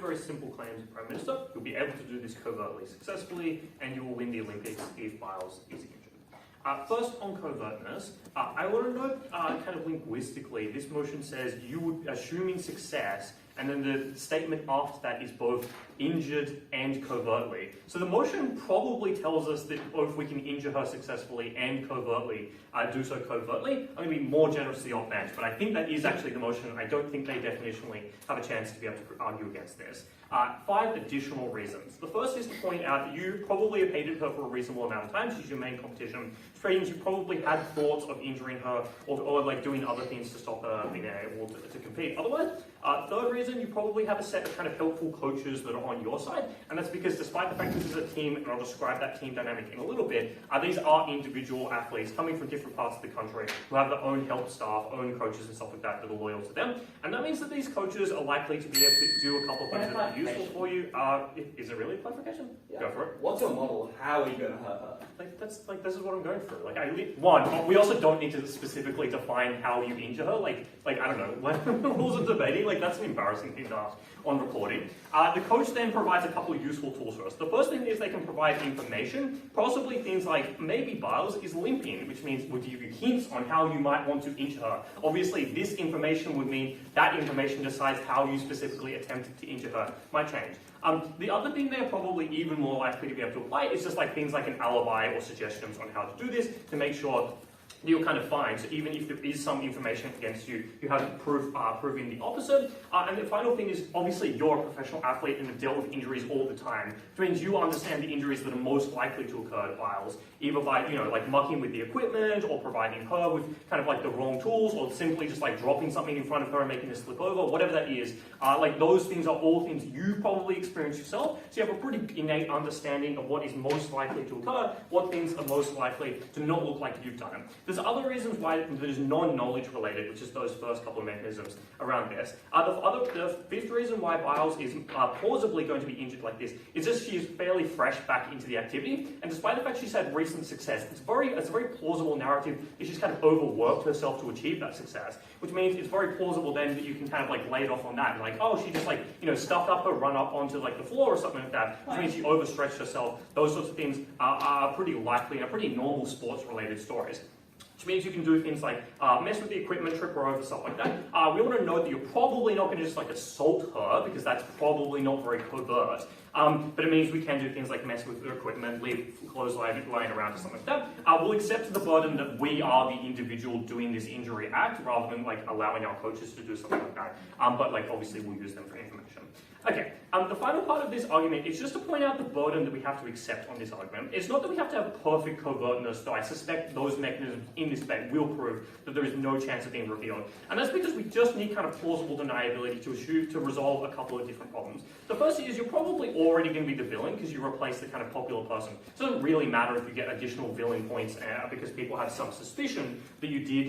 very simple claims, Prime Minister. You'll be able to do this covertly successfully, and you will win the Olympics if Biles is injured. First, on covertness, I want to note kind of linguistically, this motion says you would, assuming success, and then the statement after that is both injured and covertly. So the motion probably tells us that both we can injure her successfully and covertly, do so covertly. I'm going to be more generous to the off bench, but I think that is actually the motion. I don't think they definitionally have a chance to be able to argue against this. 5 additional reasons. The first is to point out that you probably have hated her for a reasonable amount of time. She's your main competition. Which means you probably had thoughts of injuring her or like doing other things to stop her being able to compete. Otherwise, third reason, you probably have a set of kind of helpful coaches that are on your side, and that's because despite the fact this is a team, and I'll describe that team dynamic in a little bit, these are individual athletes coming from different parts of the country who have their own help staff, own coaches and stuff like that that are loyal to them, and that means that these coaches are likely to be able to do a couple of things that are useful for you. Is it really a clarification? Yeah. Go for it. What's your model? How are you going to hurt her? This is what I'm going through. We also don't need to specifically define how you injure her. I don't know, when rules of debating, that's an embarrassing thing to ask on recording. The coach then provides a couple of useful tools for us. The first thing is they can provide information, possibly things like maybe Biles is limping, which means we'll give you hints on how you might want to injure her. Obviously, this information would mean that information decides how you specifically attempted to injure her. Might change. The other thing they're probably even more likely to be able to apply is just things like an alibi or suggestions on how to do this to make sure you're kind of fine. So even if there is some information against you, you have proving the opposite. And the final thing is, obviously, you're a professional athlete and have dealt with injuries all the time, which means you understand the injuries that are most likely to occur to Biles, either by, mucking with the equipment or providing her with kind of the wrong tools or simply just dropping something in front of her and making her slip over, whatever that is. Those things are all things you probably experience yourself. So you have a pretty innate understanding of what is most likely to occur, what things are most likely to not look like you've done them. There's other reasons why that is non-knowledge related, which is those first couple of mechanisms around this. The fifth reason why Biles is plausibly going to be injured like this is just she is fairly fresh back into the activity, and despite the fact she's had recent success, it's a very plausible narrative that she's kind of overworked herself to achieve that success, which means it's very plausible then that you can kind of lay it off on that, and oh, she just stuffed up her run up onto the floor or something like that, which means she overstretched herself. Those sorts of things are pretty likely and are pretty normal sports related stories. Which means you can do things like mess with the equipment, trip her over, stuff like that. We want to note that you're probably not going to just assault her, because that's probably not very covert. But it means we can do things like mess with her equipment, leave clothes lying around or something like that. We'll accept the burden that we are the individual doing this injury act, rather than allowing our coaches to do something like that. But obviously we'll use them for information. Okay, the final part of this argument is just to point out the burden that we have to accept on this argument. It's not that we have to have perfect covertness, though I suspect those mechanisms in this debate will prove that there is no chance of being revealed. And that's because we just need kind of plausible deniability to resolve a couple of different problems. The first is you're probably already going to be the villain because you replace the kind of popular person. It doesn't really matter if you get additional villain points because people have some suspicion that you did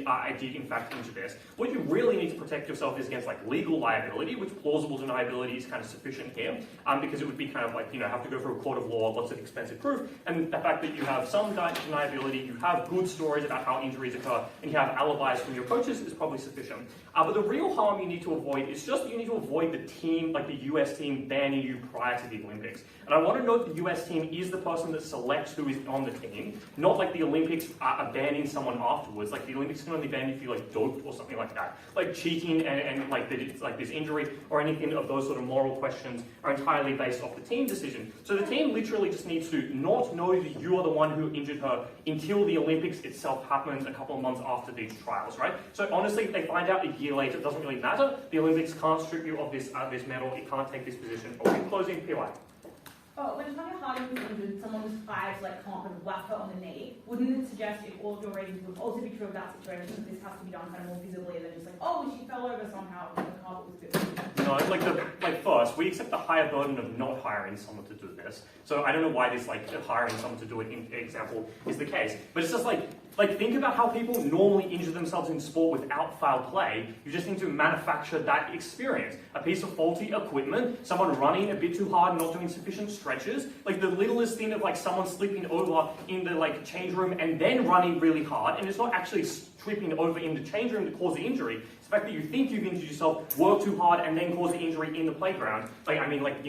in fact injure this. What you really need to protect yourself is against legal liability, which plausible deniability is kind of sufficient here, because it would be kind of have to go through a court of law, lots of expensive proof, and the fact that you have some deniability, you have good stories about how injuries occur, and you have alibis from your coaches is probably sufficient. But the real harm you need to avoid is just you need to avoid the team, the US team, banning you prior to the Olympics. And I want to note the US team is the person that selects who is on the team, not the Olympics are banning someone afterwards. The Olympics can only ban if you doped or something like that. Cheating and this injury or anything of those sort of moral questions are entirely based off the team decision. So the team literally just needs to not know that you are the one who injured her until the Olympics itself happens a couple of months after these trials, right? So honestly, if they find out a year later, it doesn't really matter. The Olympics can't strip you of this medal. It can't take this position. Okay, closing PY. Oh, when Tanya Harding was injured, someone was fired to come up and whack her on the knee. Wouldn't it suggest if all of your reasons would also be true of that situation, that this has to be done kind of more visibly than just oh, she fell over somehow and the carpet was good? No, first, we accept the higher burden of not hiring someone to do this. So I don't know why this hiring someone to do it in example is the case. But it's just think about how people normally injure themselves in sport without foul play. You just need to manufacture that experience. A piece of faulty equipment, someone running a bit too hard, not doing sufficient stretches, the littlest thing of someone slipping over in the change room and then running really hard, and it's not actually tripping over in the change room that caused the injury. It's the fact that you think you've injured yourself, work too hard, and then cause the injury in the playground. Like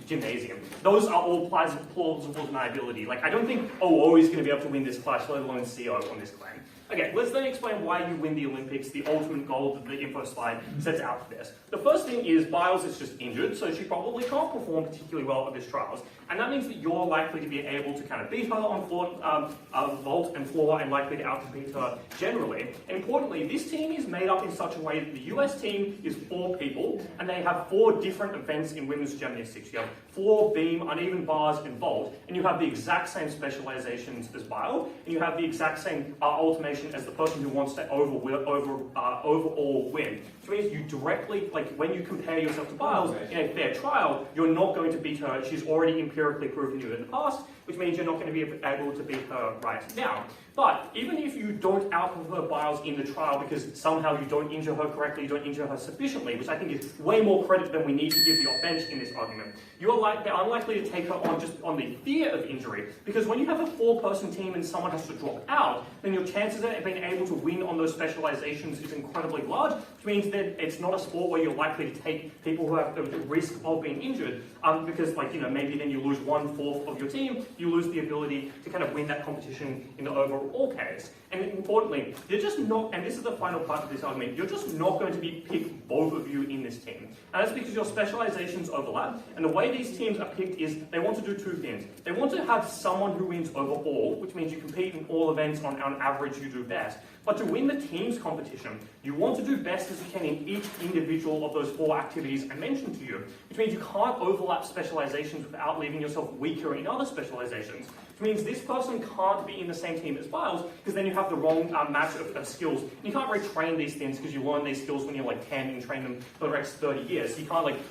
gymnasium. Those are all plausible deniability. Like, I don't think OO is going to be able to win this clash, let alone CO on this claim. Okay, let's then explain why you win the Olympics, the ultimate goal that the info slide sets out for this. The first thing is Biles is just injured, so she probably can't perform particularly well at this trials. And that means that you're likely to be able to kind of beat her on vault and floor and likely to outcompete her generally. And importantly, this team is made up in such a way that the US team is 4 people, and they have 4 different events in women's gymnastics. You have floor, beam, uneven bars, and vault, and you have the exact same specializations as Biles, and you have the exact same ultimation as the person who wants to overall win. Which means you directly, like when you compare yourself to Biles in a fair trial, you're not going to beat her. She's already empirically proven you in the past, which means you're not going to be able to beat her right now. But even if you don't outperform Biles in the trial because somehow you don't injure her correctly, you don't injure her sufficiently, which I think is way more credit than we need to give the bench in this argument, they're unlikely to take her on just on the fear of injury, because when you have a 4-person team and someone has to drop out, then your chances of being able to win on those specializations is incredibly large, which means that it's not a sport where you're likely to take people who have the risk of being injured, because maybe then you lose 1/4 of your team, you lose the ability to kind of win that competition in the overall case. And importantly, you're just not, and this is the final part of this argument, you're just not going to be picked both of you in this team. And that's because your specializations overlap, and the way these teams are picked is they want to do 2 things. They want to have someone who wins overall, which means you compete in all events on average you do best. But to win the team's competition, you want to do best as you can in each individual of those 4 activities I mentioned to you, which means you can't overlap specializations without leaving yourself weaker in other specializations. Which means this person can't be in the same team as Biles, because then you have the wrong match of skills. And you can't retrain these things because you learn these skills when you're like 10 and train them for the next 30 years. So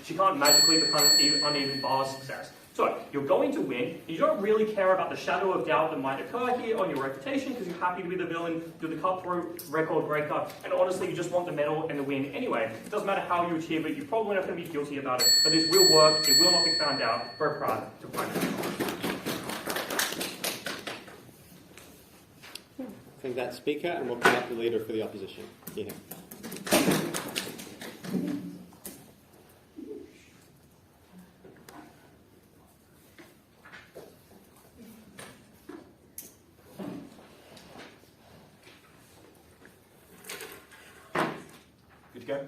she can't magically become an uneven bar success. So you're going to win. You don't really care about the shadow of doubt that might occur here on your reputation because you're happy to be the villain, you're the cutthroat record breaker, and honestly you just want the medal and the win anyway. It doesn't matter how you achieve it, you're probably not going to be guilty about it, but this will work, it will not be found out. Very proud to find it. Thank that speaker, and we'll call up the leader for the opposition. Yeah. Good to go?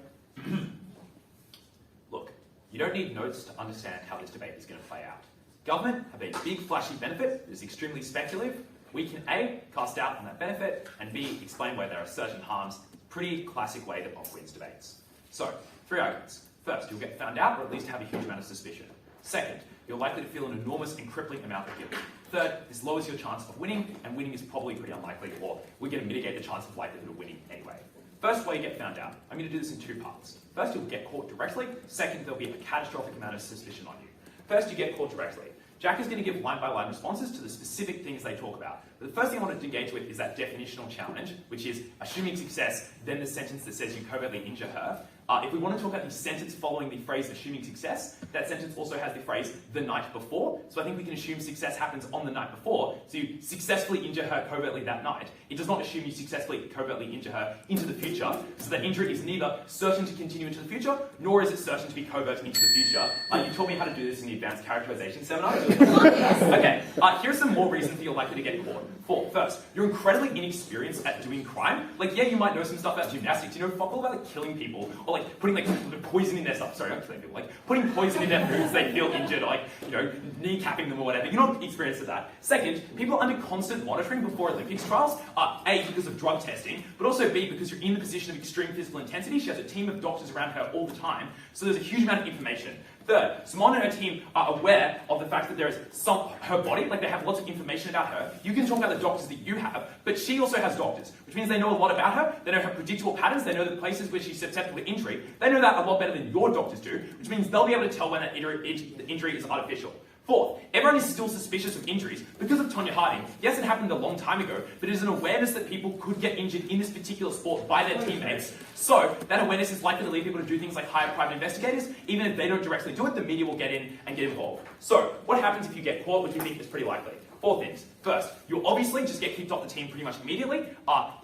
Look, you don't need notes to understand how this debate is going to play out. Government have a big flashy benefit that is extremely speculative. We can A, cast doubt on that benefit, and B, explain where there are certain harms. Pretty classic way that Bob wins debates. So, 3 arguments. First, you'll get found out or at least have a huge amount of suspicion. Second, you're likely to feel an enormous and crippling amount of guilt. Third, this lowers your chance of winning, and winning is probably pretty unlikely, or we're going to mitigate the chance of likelihood of winning anyway. First way you get found out. I'm going to do this in 2 parts. First, you'll get caught directly. Second, there'll be a catastrophic amount of suspicion on you. First, you get caught directly. Jack is going to give line-by-line responses to the specific things they talk about. But the first thing I want to engage with is that definitional challenge, which is assuming success, then the sentence that says you covertly injure her. If we want to talk about the sentence following the phrase assuming success, that sentence also has the phrase the night before. So I think we can assume success happens on the night before. So you successfully injure her covertly that night. It does not assume you successfully covertly injure her into the future. So that injury is neither certain to continue into the future, nor is it certain to be covert into the future. You taught me how to do this in the advanced characterization seminar. Okay, here's some more reasons that you're likely to get caught. First, you're incredibly inexperienced at doing crime. Like, yeah, you might know some stuff about gymnastics. You know fuck all about like killing people, or like putting like poison in their stuff. Sorry, not killing people. Like putting poison in their foods, they feel injured, or like kneecapping them or whatever. You're not experienced at that. Second, people are under constant monitoring before Olympics trials. A, because of drug testing, but also B, because you're in the position of extreme physical intensity. She has a team of doctors around her all the time, so there's a huge amount of information. Third, Simone and her team are aware of the fact that there is her body, like they have lots of information about her. You can talk about the doctors that you have, but she also has doctors, which means they know a lot about her. They know her predictable patterns. They know the places where she's susceptible to injury. They know that a lot better than your doctors do, which means they'll be able to tell when that injury is artificial. Fourth, everyone is still suspicious of injuries because of Tonya Harding. Yes, it happened a long time ago, but it is an awareness that people could get injured in this particular sport by their teammates. So that awareness is likely to lead people to do things like hire private investigators. Even if they don't directly do it, the media will get in and get involved. So what happens if you get caught, which you think is pretty likely? 4 things. First, you'll obviously just get kicked off the team pretty much immediately.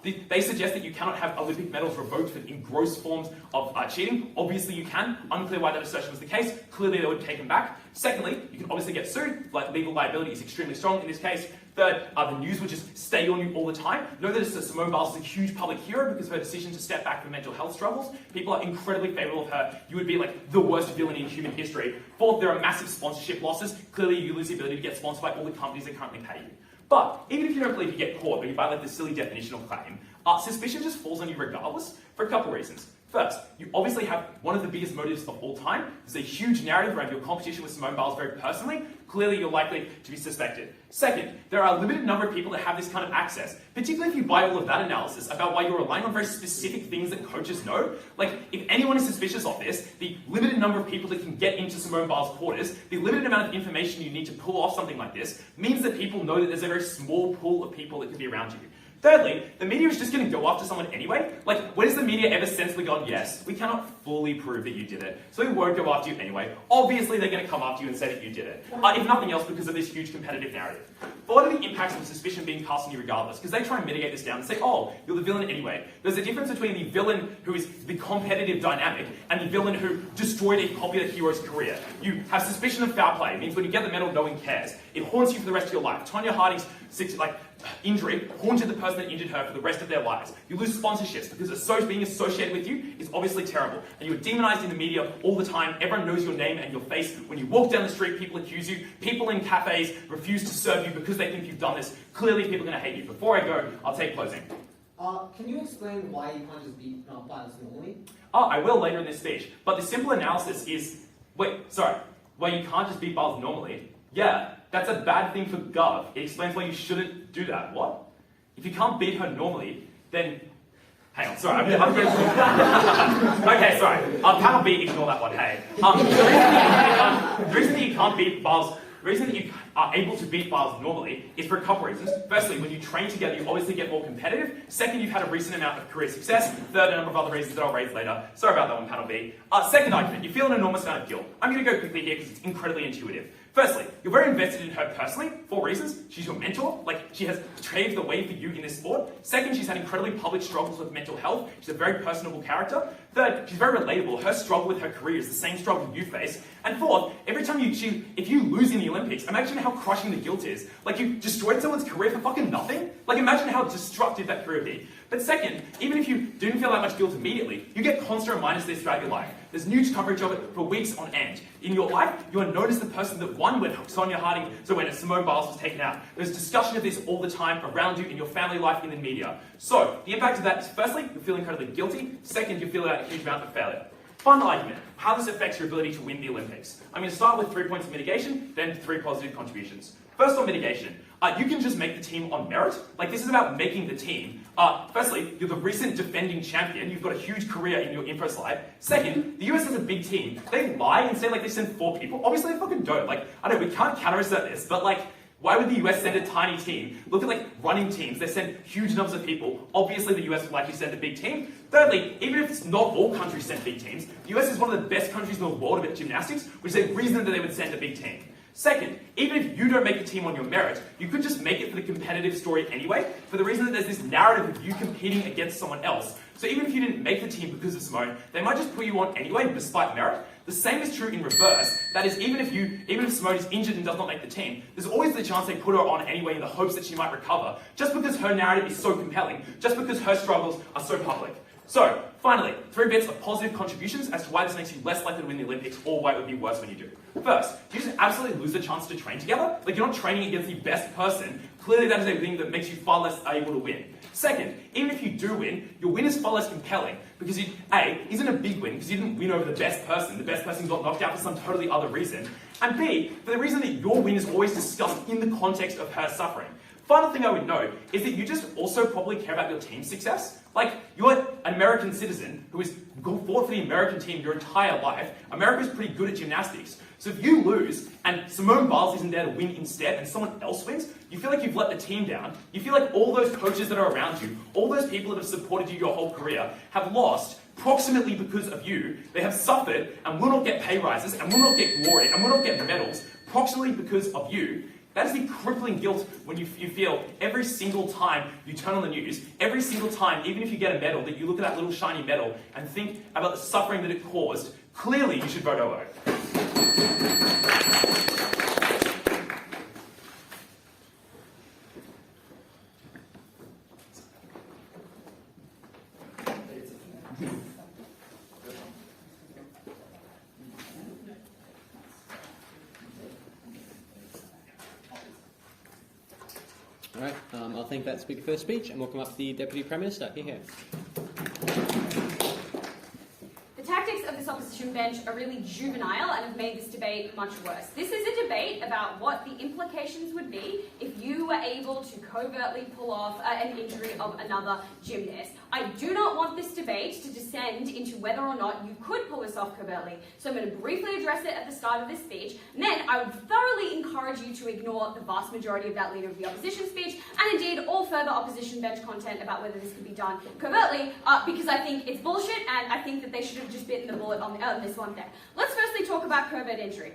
They suggest that you cannot have Olympic medals revoked in gross forms of cheating. Obviously you can. Unclear why that assertion was the case. Clearly they would take them back. Secondly, you can obviously get sued. Like, legal liability is extremely strong in this case. Third, the news would just stay on you all the time. Know that Simone Biles is a huge public hero because of her decision to step back from mental health struggles. People are incredibly favourable of her. You would be like the worst villain in human history. Fourth, there are massive sponsorship losses. Clearly you lose the ability to get sponsored by all the companies that currently pay you. But even if you don't believe you get caught, but you buy like the silly definitional claim, suspicion just falls on you regardless for a couple reasons. First, you obviously have one of the biggest motives of all time. There's a huge narrative around your competition with Simone Biles very personally. Clearly, you're likely to be suspected. Second, there are a limited number of people that have this kind of access, particularly if you buy all of that analysis about why you're relying on very specific things that coaches know. Like, if anyone is suspicious of this, the limited number of people that can get into Simone Biles' quarters, the limited amount of information you need to pull off something like this, means that people know that there's a very small pool of people that could be around you. Thirdly, the media is just going to go after someone anyway. Like, when has the media ever sensibly gone, yes, we cannot fully prove that you did it, so we won't go after you anyway. Obviously, they're going to come after you and say that you did it. If nothing else, because of this huge competitive narrative. But what are the impacts of suspicion being cast on you regardless? Because they try and mitigate this down and say, oh, you're the villain anyway. There's a difference between the villain who is the competitive dynamic and the villain who destroyed a popular hero's career. You have suspicion of foul play. It means when you get the medal, no one cares. It haunts you for the rest of your life. Tonya Harding's injury haunted the person that injured her for the rest of their lives. You lose sponsorships because being associated with you is obviously terrible. And you're demonized in the media all the time. Everyone knows your name and your face. When you walk down the street, people accuse you. People in cafes refuse to serve you because they think you've done this. Clearly, people are going to hate you. Before I go, I'll take closing. Can you explain why you can't just beat Biles normally? I will later in this speech. But the simple analysis is... Why you can't just beat Biles normally? Yeah, that's a bad thing for Gov. It explains why you shouldn't do that. What? If you can't beat her normally, then... Hang on, sorry, I'm getting... Okay, sorry. Panel B, ignore that one, hey. The reason that you can't beat Biles... The reason that you are able to beat Biles normally is for a couple reasons. Firstly, when you train together, you obviously get more competitive. Second, you've had a recent amount of career success. Third, a number of other reasons that I'll raise later. Sorry about that one, panel B. Second argument, you feel an enormous amount of guilt. I'm going to go quickly here because it's incredibly intuitive. Firstly, you're very invested in her personally, 4 reasons. She's your mentor, like she has paved the way for you in this sport. Second, she's had incredibly public struggles with mental health. She's a very personable character. Third, she's very relatable. Her struggle with her career is the same struggle you face. And fourth, every time if you lose in the Olympics, imagine how crushing the guilt is. Like, you destroyed someone's career for fucking nothing. Like, imagine how destructive that career would be. But second, even if you didn't feel that much guilt immediately, you get constant reminders of this throughout your life. There's news coverage of it for weeks on end. In your life, you are known as the person that won when when Simone Biles was taken out. There's discussion of this all the time around you in your family life, in the media. So, the impact of that is, firstly, you feel incredibly guilty. Second, you feel a huge amount of failure. Final argument, how this affects your ability to win the Olympics. I'm going to start with 3 points of mitigation, then 3 positive contributions. First on mitigation, you can just make the team on merit. Like, this is about making the team. Firstly, you're the recent defending champion. You've got a huge career in your info slide. Second, the US has a big team. They lie and say, like, they send 4 people. Obviously, they fucking don't. Like, I know we can't counter-assert this, but, like, why would the US send a tiny team? Look at, like, running teams. They send huge numbers of people. Obviously, the US would likely send a big team. Thirdly, even if it's not all countries send big teams, the US is one of the best countries in the world at gymnastics, which is a reason that they would send a big team. Second, even if you don't make the team on your merit, you could just make it for the competitive story anyway, for the reason that there's this narrative of you competing against someone else. So even if you didn't make the team because of Simone, they might just put you on anyway, despite merit. The same is true in reverse. That is, even if Simone is injured and does not make the team, there's always the chance they put her on anyway in the hopes that she might recover, just because her narrative is so compelling, just because her struggles are so public. So, finally, 3 bits of positive contributions as to why this makes you less likely to win the Olympics or why it would be worse when you do. First, you just absolutely lose the chance to train together. Like, you're not training against the best person. Clearly, that is a thing that makes you far less able to win. Second, even if you do win, your win is far less compelling because A, isn't a big win because you didn't win over the best person. The best person got knocked out for some totally other reason. And B, for the reason that your win is always discussed in the context of her suffering. Final thing I would note is that you just also probably care about your team's success. Like, you're an American citizen who has fought for the American team your entire life. America's pretty good at gymnastics. So if you lose, and Simone Biles isn't there to win instead, and someone else wins, you feel like you've let the team down. You feel like all those coaches that are around you, all those people that have supported you your whole career, have lost proximately because of you. They have suffered, and will not get pay rises, and will not get glory, and will not get medals, proximately because of you. That is the crippling guilt when you feel every single time you turn on the news, every single time, even if you get a medal, that you look at that little shiny medal and think about the suffering that it caused. Clearly, you should vote OO. All right, I'll thank that speaker for the speech, and we'll come up to the Deputy Prime Minister. Here. The tactics of this opposition bench are really juvenile and have made this debate much worse. This is a debate about what the implications would be if you were able to covertly pull off an injury of another gymnast. I do not want this debate to descend into whether or not you could pull this off covertly, so I'm going to briefly address it at the start of this speech, and then I would thoroughly encourage you to ignore the vast majority of that Leader of the Opposition speech, and indeed all further opposition bench content about whether this could be done covertly, because I think it's bullshit, and I think that they should have just bitten the bullet on this one thing. Let's firstly talk about covert injury.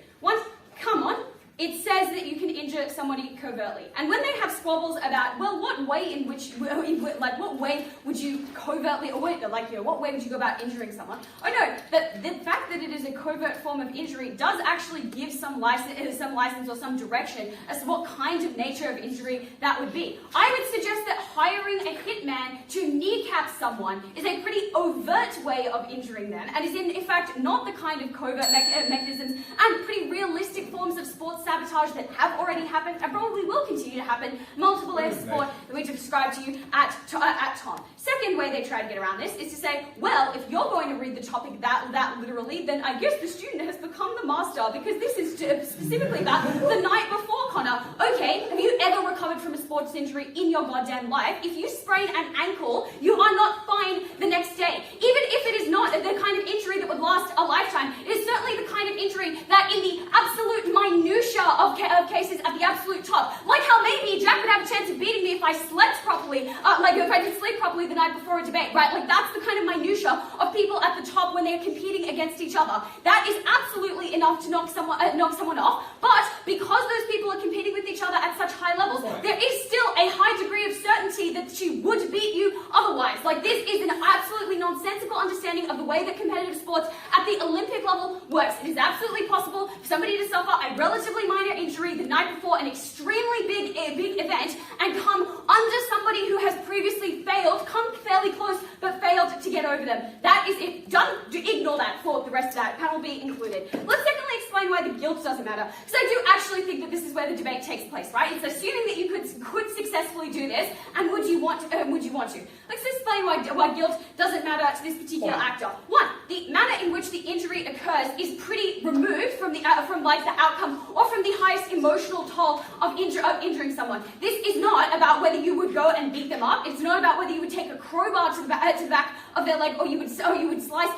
Come on. It says that you can injure somebody covertly. And when they have squabbles about, well, what way what way would you covertly, or what way would you go about injuring someone? I know that the fact that it is a covert form of injury does actually give some license or some direction as to what kind of nature of injury that would be. I would suggest that hiring a hitman to kneecap someone is a pretty overt way of injuring them, and is in fact not the kind of covert mechanisms and pretty realistic forms of sports sabotage that have already happened and probably will continue to happen multiple layers of sport that we described to you at Tom. Second way they try to get around this is to say, well, if you're going to read the topic that literally, then I guess the student has become the master, because this is specifically about the night before, Connor. Okay, have you ever recovered from a sports injury in your goddamn life? If you sprain an ankle, you are not fine the next day. Even if it is not the kind of injury that would last a lifetime, it is certainly the kind of injury that in the absolute minutiae of cases at the absolute top, like how maybe Jack would have a chance of beating me if I slept properly, if I didn't sleep properly the night before a debate, right? Like that's the kind of minutia of people at the top when they're competing against each other. That is absolutely enough to knock someone off, but because those people are competing with each other at such high levels, there is still a high degree of certainty that she would beat you otherwise. Like this is an absolutely nonsensical understanding of the way that competitive sports at the Olympic level works. It is absolutely possible for somebody to suffer a relatively minor injury the night before an extremely big event and come under somebody who has previously failed, come fairly close, but failed to get over them. That is it. Ignore that for the rest of that. Panel B included. Let's secondly explain why the guilt doesn't matter, because I do actually think that this is where the debate takes place, right? It's assuming that you could successfully do this, and would you want to? Let's explain why guilt doesn't matter to this particular actor. One, the manner in which the injury occurs is pretty removed from the outcome or from the highest emotional toll of injuring someone. This is not about whether you would go and beat them up. It's not about whether you would take a crowbar to the back of their leg, or you would slice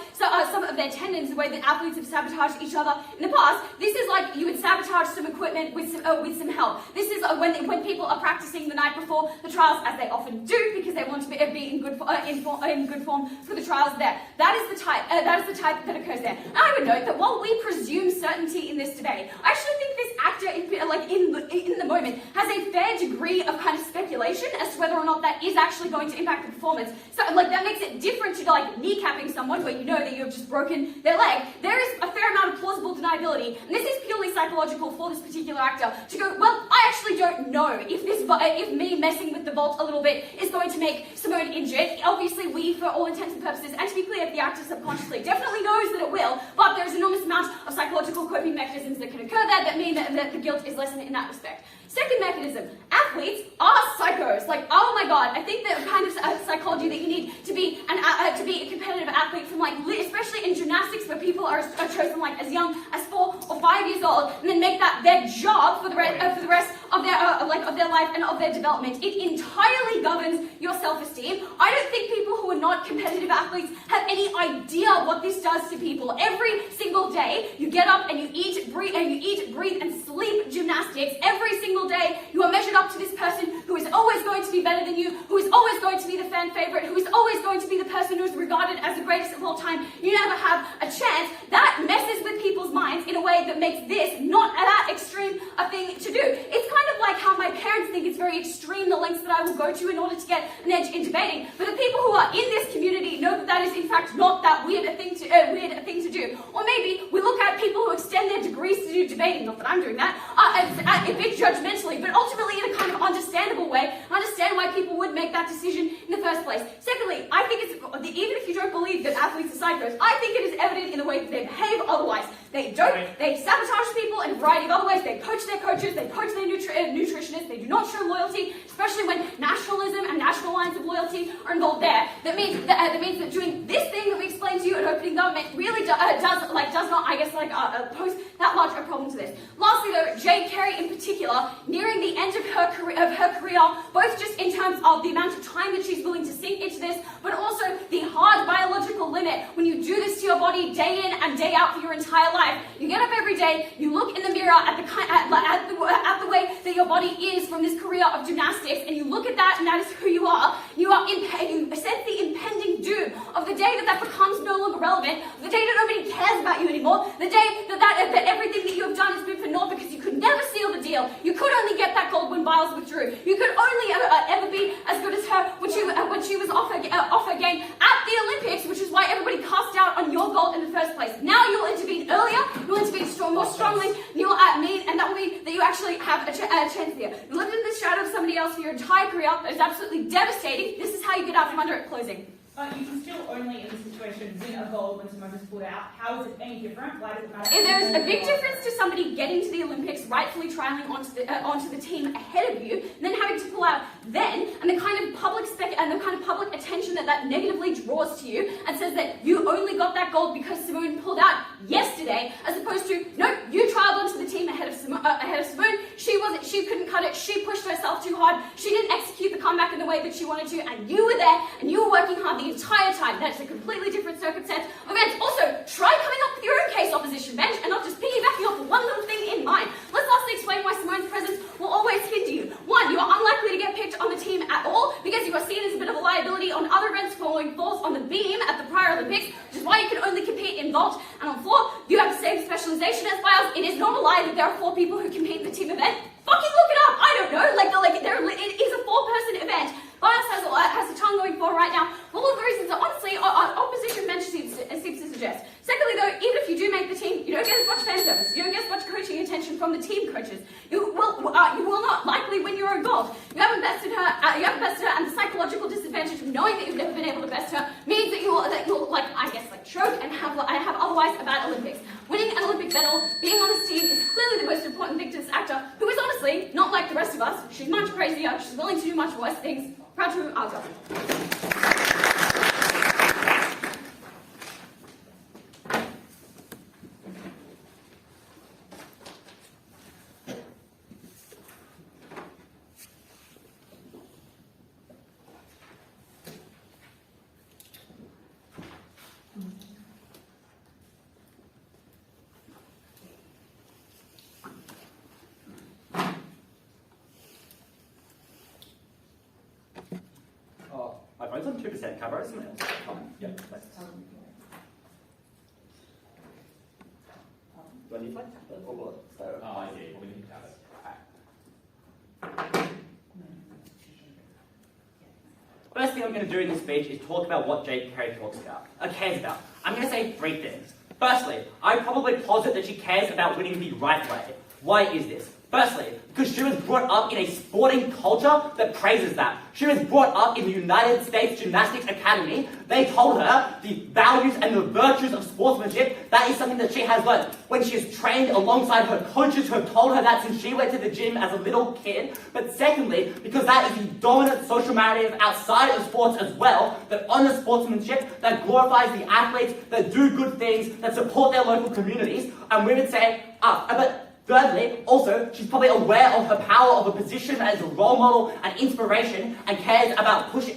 some of their tendons, the way that athletes have sabotaged each other in the past. This is like you would sabotage some equipment with some help. This is when people are practicing the night before the trials, as they often do, because they want to be in good form for the trials there. That is the type that occurs there. And I would note that while we presume certainty in this debate, I actually think this actor in the moment has a fair degree of kind of speculation as to whether or not that is actually going to impact the performance. So that makes it different to kneecapping someone where you know that you have just broken their leg. There is a fair amount of plausible deniability, and this is purely psychological for this particular actor to go, well, I actually don't know if me messing with the vault a little bit is going to make Simone injured. Obviously, we, for all intents and purposes, and to be clear, the actor subconsciously definitely knows that it will, but there's an enormous amount of psychological coping mechanisms that can occur there that mean that the guilt is lessened in that respect. Second mechanism, athletes are psychos. Oh my god, I think the kind of psychology that you need to be a competitive athlete from especially in gymnastics, where people are chosen as young as 4 or 5 years old, and then make that their job for the rest of their life and of their development. It entirely governs your self-esteem. I don't think people who are not competitive athletes have any idea what this does to people. Every single day, you get up and you eat, breathe, and sleep gymnastics. Every single day, you are measured up to this person who is always going to be better than you, who is always going to be the fan favorite, who is always going to be the person who is regarded as the greatest of all time. You never have a chance. That messes with people's minds in a way that makes this not that extreme a thing to do. It's kind of very extreme the lengths that I will go to in order to get an edge in debating. But the people who are in this community know that that is in fact not that weird a thing to do. Or maybe we look at people who extend their degrees to do debating, not that I'm doing that, a bit judgmentally, but ultimately in a kind of understandable way. I understand why people would make that decision in the first place. Secondly, I think it's, even if you don't believe that athletes are psychos, I think it is evident in the way that they behave otherwise. They sabotage people in a variety of other ways. They coach their coaches, they coach their nutritionists, they do not show loyalty, especially when nationalism and national lines of loyalty are involved there. That means that doing this thing that we explained to you at opening government really does not, I guess, pose that large a problem to this. Lastly, though, Jade Carey in particular, nearing the end of her career, both just in terms of the amount of time that she's willing to sink into this, but also the hard biological limit when you do this to your body day in and day out for your entire life. You get up every day, you look in the mirror at the way that your body is from this career of gymnastics, and you look at that, and that is who you are. You sense the impending doom of the day that becomes no longer relevant, the day that nobody cares about you anymore, the day that everything that you have done has been for naught because you could never seal the deal. You could only get that gold when Biles withdrew. You could only ever be as good as her when she was off her game at the Olympics, which is why everybody cast out on your gold in the first place. Now you will intervene earlier, you will intervene more strongly, and you will mean, and that will mean that you actually have a chance here. You lived in the shadow of somebody else for your entire career. That is absolutely devastating. This is how you get out from under it. Closing. You can still only, in this situation, win a gold when Simone is pulled out. How is it any different? Why does it matter? If there's a big difference to somebody getting to the Olympics, rightfully trialing onto the team ahead of you, and then having to pull out then, and the kind of public attention that negatively draws to you and says that you only got that gold because Simone pulled out yesterday, as opposed to no, you trialed onto the team ahead of Simone. She couldn't cut it. She pushed herself too hard. She didn't execute the comeback in the way that she wanted to, and you were there and you were working hard the entire time. That's a completely different circumstance of events. Also, try coming up with your own case opposition bench and not just piggybacking off one little thing in mind. Let's lastly explain why Simone's presence will always hinder you. One, you are unlikely to get picked on the team at all because you are seen as a bit of a liability on other events following falls on the beam at the prior Olympics, which is why you can only compete in vault. And on floor, you have the same specialization as Biles. It is not a lie that there are 4 people who compete in the team event. Fucking look it up. I don't know. It is a 4-person event. Biles has a ton going for right now. For all of the reasons that honestly opposition bench seems to suggest. Secondly, though, even if you do make the team, you don't get as much fan service. You don't get as much coaching attention from the team coaches. You will not likely win your own gold. You haven't bested her. And the psychological disadvantage of knowing that you've never been able to best her means that you'll choke and have otherwise a bad Olympics. Winning an Olympic medal, being on this team is clearly the most important thing to this actor, who is honestly not like the rest of us. She's much crazier. She's willing to do much worse things. Proud to our government. My phone's on 2%. Can I borrow someone else? Yeah, thanks. Do I need to tap it or will it stay over? Oh, yeah, we need to have it. First thing I'm going to do in this speech is talk about what Jade Carey cares about. I'm going to say 3 things. Firstly, I probably posit that she cares about winning the right way. Why is this? Firstly, because she was brought up in a sporting culture that praises that. She was brought up in the United States Gymnastics Academy. They told her the values and the virtues of sportsmanship. That is something that she has learned. When she is trained alongside her coaches who have told her that since she went to the gym as a little kid. But secondly, because that is the dominant social narrative outside of sports as well, that honors sportsmanship, that glorifies the athletes, that do good things, that support their local communities. And we would say, but thirdly, also, she's probably aware of her power of a position as a role model and inspiration, and cares about pushing,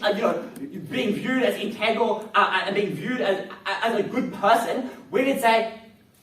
being viewed as integral and being viewed as a good person. We would say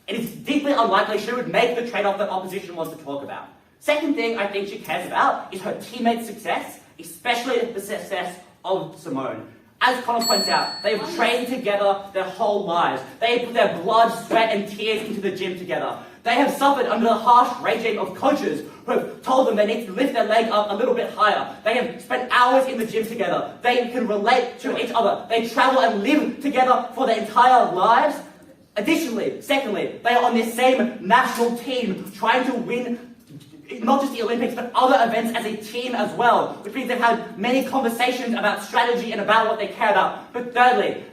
it is deeply unlikely she would make the trade-off that opposition wants to talk about. Second thing I think she cares about is her teammates' success, especially the success of Simone. As Connor points out, they've trained together their whole lives. They put their blood, sweat, and tears into the gym together. They have suffered under the harsh regime of coaches who have told them they need to lift their leg up a little bit higher. They have spent hours in the gym together. They can relate to each other. They travel and live together for their entire lives. Additionally, secondly, they are on this same national team trying to win not just the Olympics, but other events as a team as well, which means they've had many conversations about strategy and about what they care about. But thirdly,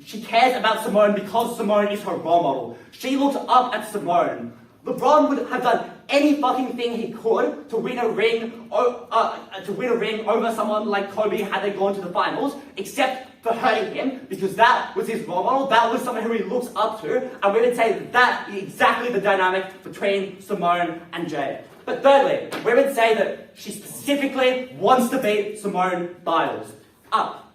she cares about Simone because Simone is her role model. She looks up at Simone. LeBron would have done any fucking thing he could to win a ring over someone like Kobe had they gone to the finals, except for hurting him, because that was his role model, that was someone who he looks up to, and we would say that is exactly the dynamic between Simone and Jade. But thirdly, we would say that she specifically wants to beat Simone Biles.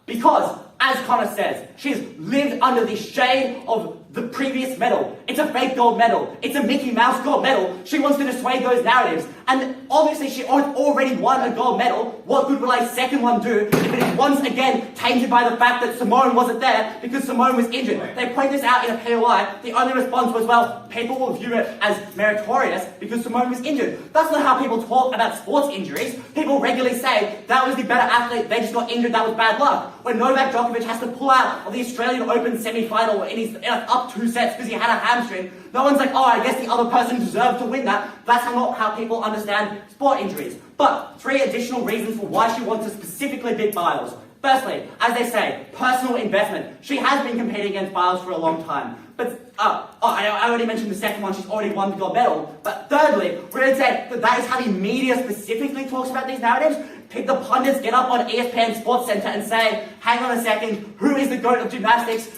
Because, as Connor says, she's lived under the shade of the previous medal. It's a fake gold medal. It's a Mickey Mouse gold medal. She wants to dissuade those narratives. And obviously she already won a gold medal. What good will a second one do if it is once again tainted by the fact that Simone wasn't there because Simone was injured? They point this out in a POI. The only response was, well, people will view it as meritorious because Simone was injured. That's not how people talk about sports injuries. People regularly say, that was the better athlete, they just got injured, that was bad luck. When Novak Djokovic has to pull out of the Australian Open semi-final and he's up 2 sets because he had a hamstring, no one's like, oh, I guess the other person deserved to win that. That's not how people understand sport injuries. But 3 additional reasons for why she wants to specifically beat Biles. Firstly, as they say, personal investment. She has been competing against Biles for a long time. But, I already mentioned the second one, she's already won the gold medal. But thirdly, we're going to say that is how the media specifically talks about these narratives. The pundits get up on ESPN Sports Center and say, hang on a second, who is the GOAT of gymnastics?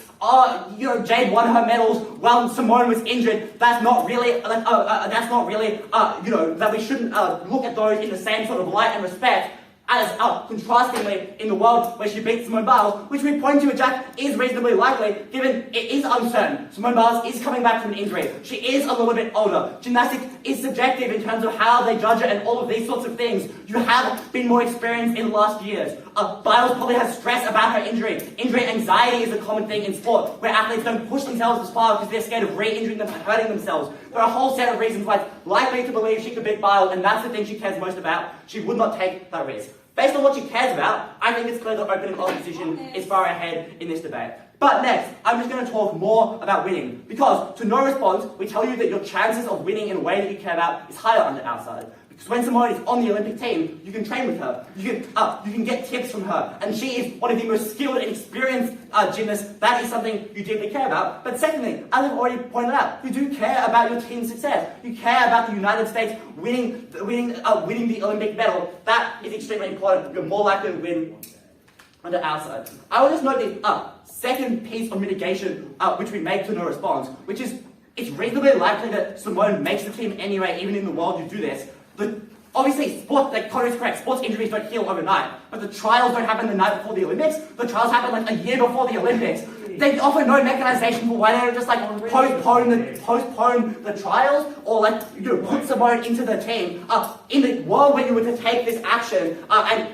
Jade won her medals while Simone was injured. That's not really, that we shouldn't look at those in the same sort of light and respect as, contrastingly, in the world where she beat Simone Biles, which we point to, Jack, is reasonably likely, given it is uncertain. Simone Biles is coming back from an injury. She is a little bit older. Gymnastics is subjective in terms of how they judge it and all of these sorts of things. You have been more experienced in the last years. Biles probably has stress about her injury. Injury anxiety is a common thing in sport, where athletes don't push themselves as far because they're scared of re-injuring them and hurting themselves. There are a whole set of reasons why it's likely to believe she could beat Biles, and that's the thing she cares most about. She would not take that risk. Based on what she cares about, I think it's clear that opening opposition is far ahead in this debate. But next, I'm just going to talk more about winning. Because, to no response, we tell you that your chances of winning in a way that you care about is higher on the outside. Because when Simone is on the Olympic team, you can train with her, you can get tips from her, and she is one of the most skilled and experienced gymnasts. That is something you deeply care about. But secondly, as I've already pointed out, you do care about your team's success. You care about the United States winning the Olympic medal. That is extremely important. You're more likely to win on the outside. I will just note the second piece of mitigation which we make to no response, which is it's reasonably likely that Simone makes the team anyway, even in the world you do this. Obviously, like Connor is correct, sports injuries don't heal overnight, but the trials don't happen the night before the Olympics. The trials happen like a year before the Olympics. They offer no mechanization for why they don't just like postpone the trials or put Simone into the team. In the world where you were to take this action and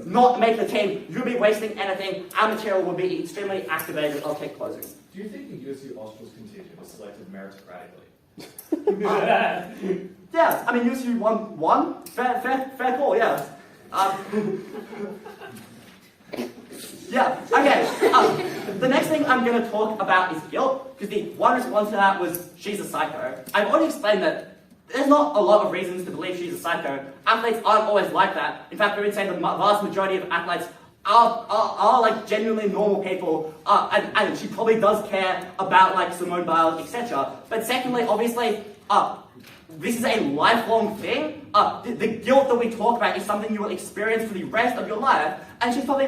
not make the team, you'll be wasting anything. Our material will be extremely activated. I'll take closings. Do you think the USU Australs contingent was selected meritocratically? Yes, I mean USU won. Fair call. Yes. Yeah. Okay. The next thing I'm going to talk about is guilt, because the one response to that was she's a psycho. I've already explained that there's not a lot of reasons to believe she's a psycho. Athletes aren't always like that. In fact, we would say the vast majority of athletes are like genuinely normal people, and she probably does care about like Simone Biles, etc. But secondly, obviously, this is a lifelong thing. The guilt that we talk about is something you will experience for the rest of your life, and she's probably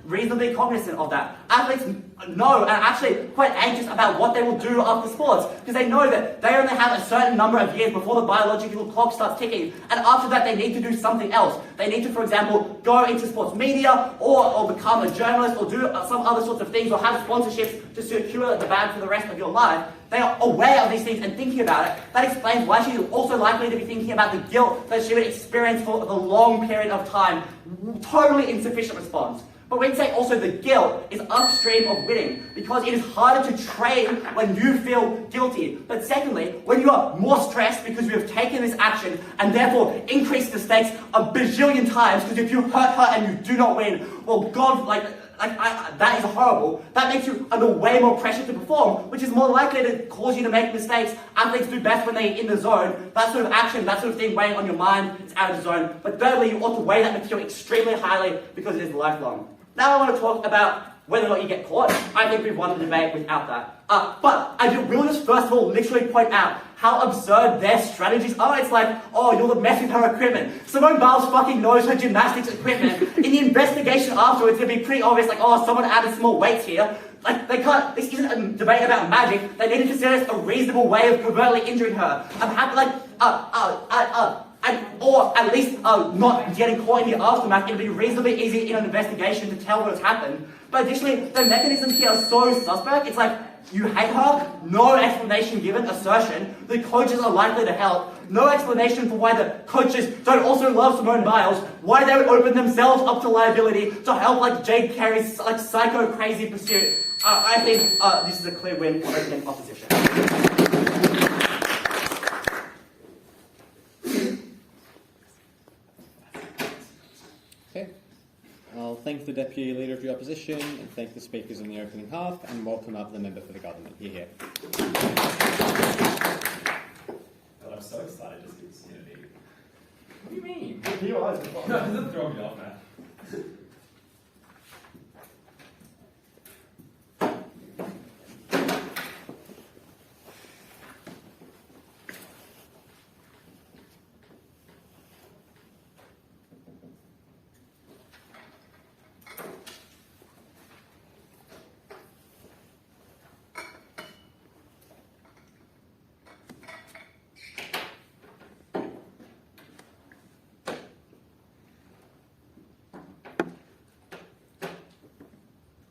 reasonably cognizant of that. Athletes know and are actually quite anxious about what they will do after sports, because they know that they only have a certain number of years before the biological clock starts ticking, and after that they need to do something else. They need to, for example, go into sports media, or become a journalist, or do some other sorts of things, or have sponsorships to secure the bag for the rest of your life. They are aware of these things and thinking about it. That explains why she's also likely to be thinking about the guilt that she would experience for the long period of time. Totally insufficient response. But we'd say also the guilt is upstream of winning because it is harder to train when you feel guilty. But secondly, when you are more stressed because you have taken this action and therefore increased the stakes a bajillion times because if you hurt her and you do not win, well, God, that is horrible. That makes you under way more pressure to perform, which is more likely to cause you to make mistakes. Athletes do best when they're in the zone. That sort of action, that sort of thing weighing on your mind is out of the zone. But thirdly, you ought to weigh that material extremely highly because it is lifelong. Now I want to talk about whether or not you get caught. I think we've won the debate without that. But I will just first of all literally point out how absurd their strategies are. It's like, oh, you'll mess with her equipment. Simone Biles fucking knows her gymnastics equipment. In the investigation afterwards, it'll be pretty obvious, like, oh, someone added some more weights here. Like, they can't, this isn't a debate about magic. They need to consider this a reasonable way of covertly injuring her. I'm happy, or at least not getting caught in the aftermath. It'll be reasonably easy in an investigation to tell what has happened. But additionally, the mechanisms here are so suspect. It's like, you hate her, no explanation given, assertion. The coaches are likely to help. No explanation for why the coaches don't also love Simone Biles, why they would open themselves up to liability to help like Jade Carey's like psycho crazy pursuit. I think this is a clear win for opening opposition. Okay. I'll thank the Deputy Leader of the Opposition and thank the speakers in the opening half and welcome up the member for the government. Here. God, I'm so excited to see this unity. What do you mean? Your eyes are fine. No, it doesn't throw me off, man.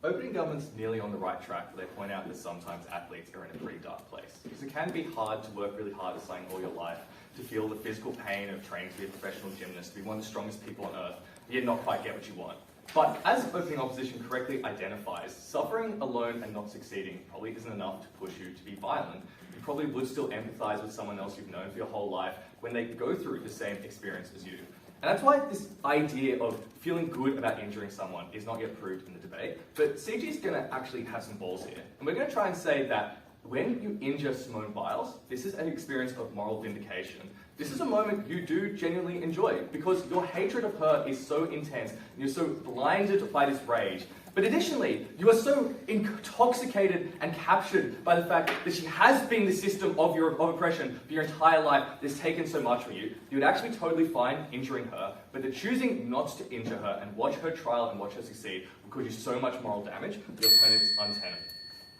Opening government's nearly on the right track, but they point out that sometimes athletes are in a pretty dark place. Because it can be hard to work really hard at something all your life, to feel the physical pain of training to be a professional gymnast, to be one of the strongest people on earth, yet not quite get what you want. But as opening opposition correctly identifies, suffering alone and not succeeding probably isn't enough to push you to be violent. You probably would still empathise with someone else you've known for your whole life when they go through the same experience as you. And that's why this idea of feeling good about injuring someone is not yet proved in the debate. But CG is going to actually have some balls here. And we're going to try and say that when you injure Simone Biles, this is an experience of moral vindication. This is a moment you do genuinely enjoy because your hatred of her is so intense and you're so blinded by this rage. But additionally, you are so intoxicated and captured by the fact that she has been the system of oppression for your entire life that's taken so much from you, you would actually be totally fine injuring her, but the choosing not to injure her and watch her trial and watch her succeed will cause you so much moral damage, the alternative is untenable.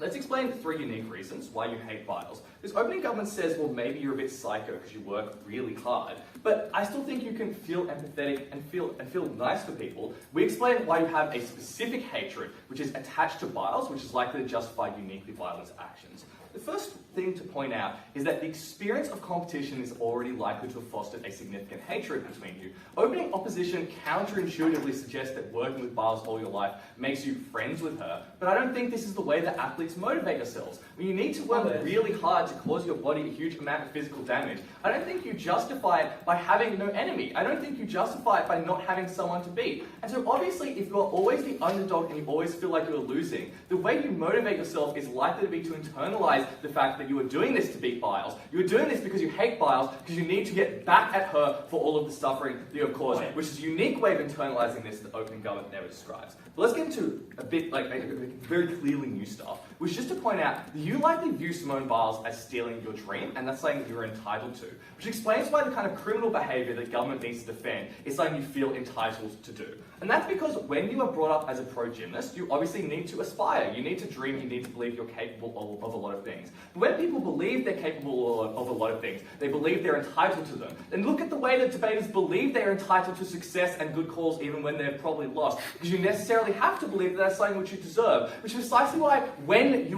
Let's explain 3 unique reasons why you hate Biles. This opening government says, well, maybe you're a bit psycho because you work really hard, but I still think you can feel empathetic and feel nice for people. We explain why you have a specific hatred, which is attached to Biles, which is likely to justify uniquely violent actions. The first thing to point out is that the experience of competition is already likely to have fostered a significant hatred between you. Opening opposition counterintuitively suggests that working with Biles all your life makes you friends with her, but I don't think this is the way that athletes motivate yourselves. When you need to work really hard to cause your body a huge amount of physical damage, I don't think you justify it by having no enemy. I don't think you justify it by not having someone to beat. And so obviously, if you're always the underdog and you always feel like you're losing, the way you motivate yourself is likely to be to internalize the fact that you are doing this to beat Biles. You are doing this because you hate Biles, because you need to get back at her for all of the suffering that you have caused, which is a unique way of internalizing this that opening government never describes. But let's get into a bit, like, very clearly new stuff, which is just to point out that you likely view Simone Biles as stealing your dream, and that's something that you're entitled to, which explains why the kind of criminal behaviour that government needs to defend is something you feel entitled to do. And that's because when you are brought up as a pro gymnast, you obviously need to aspire. You need to dream, you need to believe you're capable of a lot of things. things. But when people believe they're capable of a lot of things, they believe they're entitled to them. And look at the way that debaters believe they're entitled to success and good calls even when they've probably lost. Because you necessarily have to believe that that's something which you deserve. Which is precisely why when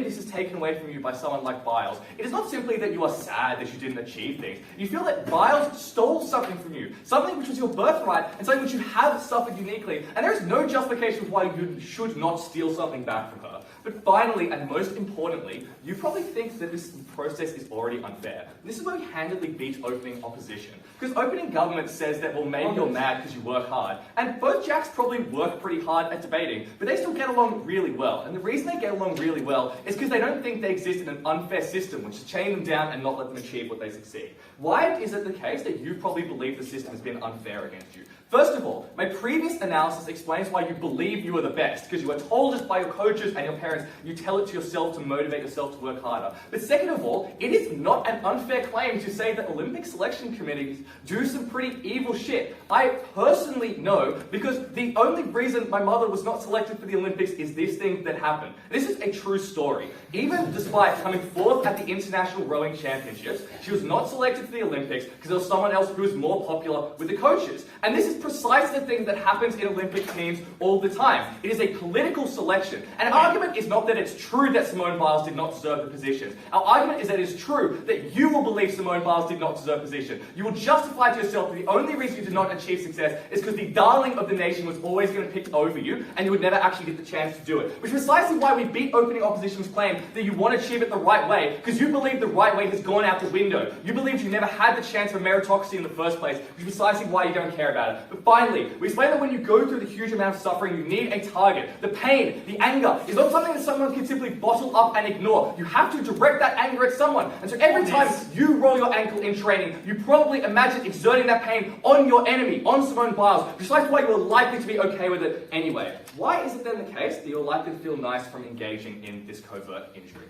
this is taken away from you by someone like Biles, it is not simply that you are sad that you didn't achieve things. You feel that Biles stole something from you, something which was your birthright, and something which you have suffered uniquely. And there is no justification for why you should not steal something back from her. But finally, and most importantly, you probably think that this process is already unfair. This is where we handedly beat opening opposition. Because opening government says that, well, maybe you're mad because you work hard. And both Jacks probably work pretty hard at debating, but they still get along really well. And the reason they get along really well is because they don't think they exist in an unfair system which is chain them down and not let them achieve what they succeed. Why is it the case that you probably believe the system has been unfair against you? First of all, my previous analysis explains why you believe you are the best, because you are told this by your coaches and your parents. You tell it to yourself to motivate yourself to work harder. But second of all, it is not an unfair claim to say that Olympic selection committees do some pretty evil shit. I personally know, because the only reason my mother was not selected for the Olympics is this thing that happened. This is a true story. Even despite coming fourth at the International Rowing Championships, she was not selected for the Olympics because there was someone else who was more popular with the coaches. And this is precisely the thing that happens in Olympic teams all the time. It is a political selection. And our argument is not that it's true that Simone Biles did not deserve the position. Our argument is that it is true that you will believe Simone Biles did not deserve the position. You will justify to yourself that the only reason you did not achieve success is because the darling of the nation was always going to pick over you, and you would never actually get the chance to do it. Which is precisely why we beat opening opposition's claim that you want to achieve it the right way, because you believe the right way has gone out the window. You believe you never had the chance for meritocracy in the first place, which is precisely why you don't care about it. But finally, we explain that when you go through the huge amount of suffering, you need a target. The pain, the anger, is not something that someone can simply bottle up and ignore. You have to direct that anger at someone. And so every time you roll your ankle in training, you probably imagine exerting that pain on your enemy, on Simone Biles, precisely why you are likely to be okay with it anyway. Why is it then the case that you're likely to feel nice from engaging in this covert injury?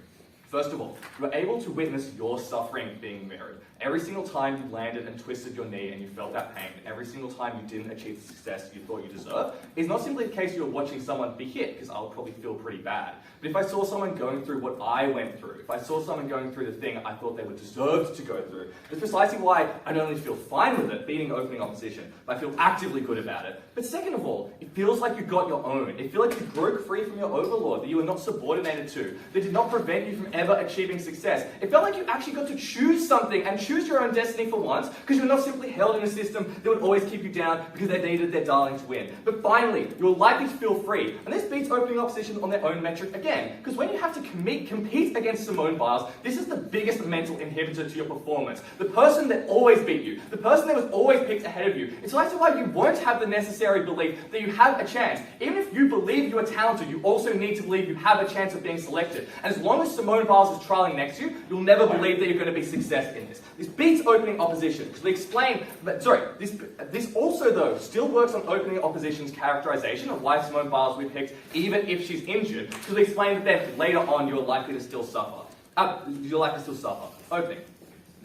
First of all, you were able to witness your suffering being mirrored. Every single time you landed and twisted your knee and you felt that pain, every single time you didn't achieve the success you thought you deserved, it's not simply the case you were watching someone be hit, because I would probably feel pretty bad. But if I saw someone going through what I went through, if I saw someone going through the thing I thought they would deserve to go through, it's precisely why I not only feel fine with it, beating opening opposition, but I feel actively good about it. But second of all, it feels like you got your own. It feels like you broke free from your overlord that you were not subordinated to, that did not prevent you from ever achieving success. It felt like you actually got to choose something and choose your own destiny for once, because you were not simply held in a system that would always keep you down because they needed their darling to win. But finally, you're likely to feel free. And this beats opening opposition on their own metric again, because when you have to compete against Simone Biles, this is the biggest mental inhibitor to your performance. The person that always beat you, the person that was always picked ahead of you. It's likely why you won't have the necessary belief that you have a chance. Even if you believe you are talented, you also need to believe you have a chance of being selected. And as long as Simone Biles is trialing next to you, you'll never believe that you're going to be success in this. This beats opening opposition, because we explain, this also though still works on opening opposition's characterization of why Simone Biles will be picked even if she's injured, because we explain that then later on you're likely to still suffer. Opening.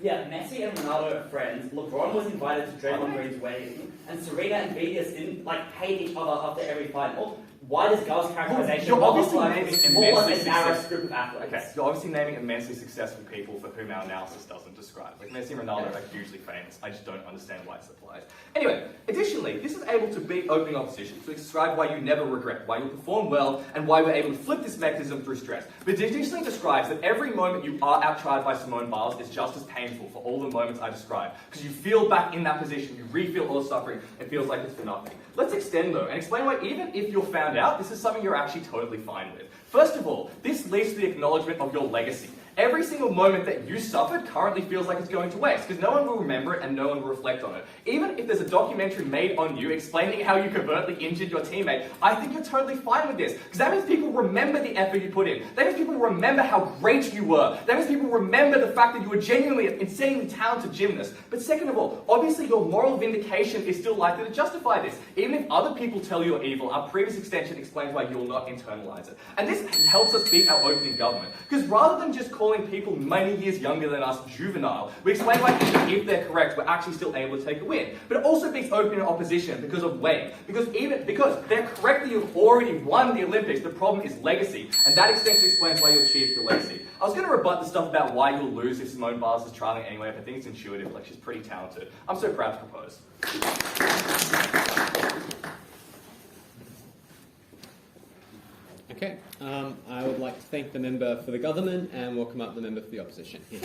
Yeah, Messi and Ronaldo are friends. LeBron was invited to Draymond Green's wedding, and Serena and Venus didn't hate each other after every final. Why does Gal's characterization You're obviously more naming a narrow group of athletes? Okay, you're obviously naming immensely successful people for whom our analysis doesn't describe. Like Messi and Ronaldo are hugely famous. I just don't understand why it's applied. Anyway, additionally, this is able to beat opening opposition to describe why you never regret, why you perform well, and why we're able to flip this mechanism through stress. But it additionally describes that every moment you are outtried by Simone Biles is just as painful for all the moments I described, because you feel back in that position, you re-feel all the suffering, it feels like it's for nothing. Let's extend though, and explain why even if you're found out, this is something you're actually totally fine with. First of all, this leads to the acknowledgement of your legacy. Every single moment that you suffered currently feels like it's going to waste, because no one will remember it and no one will reflect on it. Even if there's a documentary made on you explaining how you covertly injured your teammate, I think you're totally fine with this, because that means people remember the effort you put in. That means people remember how great you were. That means people remember the fact that you were genuinely an insanely talented gymnast. But second of all, obviously your moral vindication is still likely to justify this. Even if other people tell you you're evil, our previous extension explains why you will not internalize it. And this helps us beat our opening government, because rather than just calling people many years younger than us juvenile, we explain why if they're correct, we're actually still able to take a win. But it also beats opening opposition because of weight. Because they're correct that you've already won the Olympics, the problem is legacy. And that extension explains why you achieved the legacy. I was going to rebut the stuff about why you'll lose if Simone Biles is trialing anyway, but I think it's intuitive, like she's pretty talented. I'm so proud to propose. Okay, I would like to thank the member for the government and welcome up the member for the opposition. Here.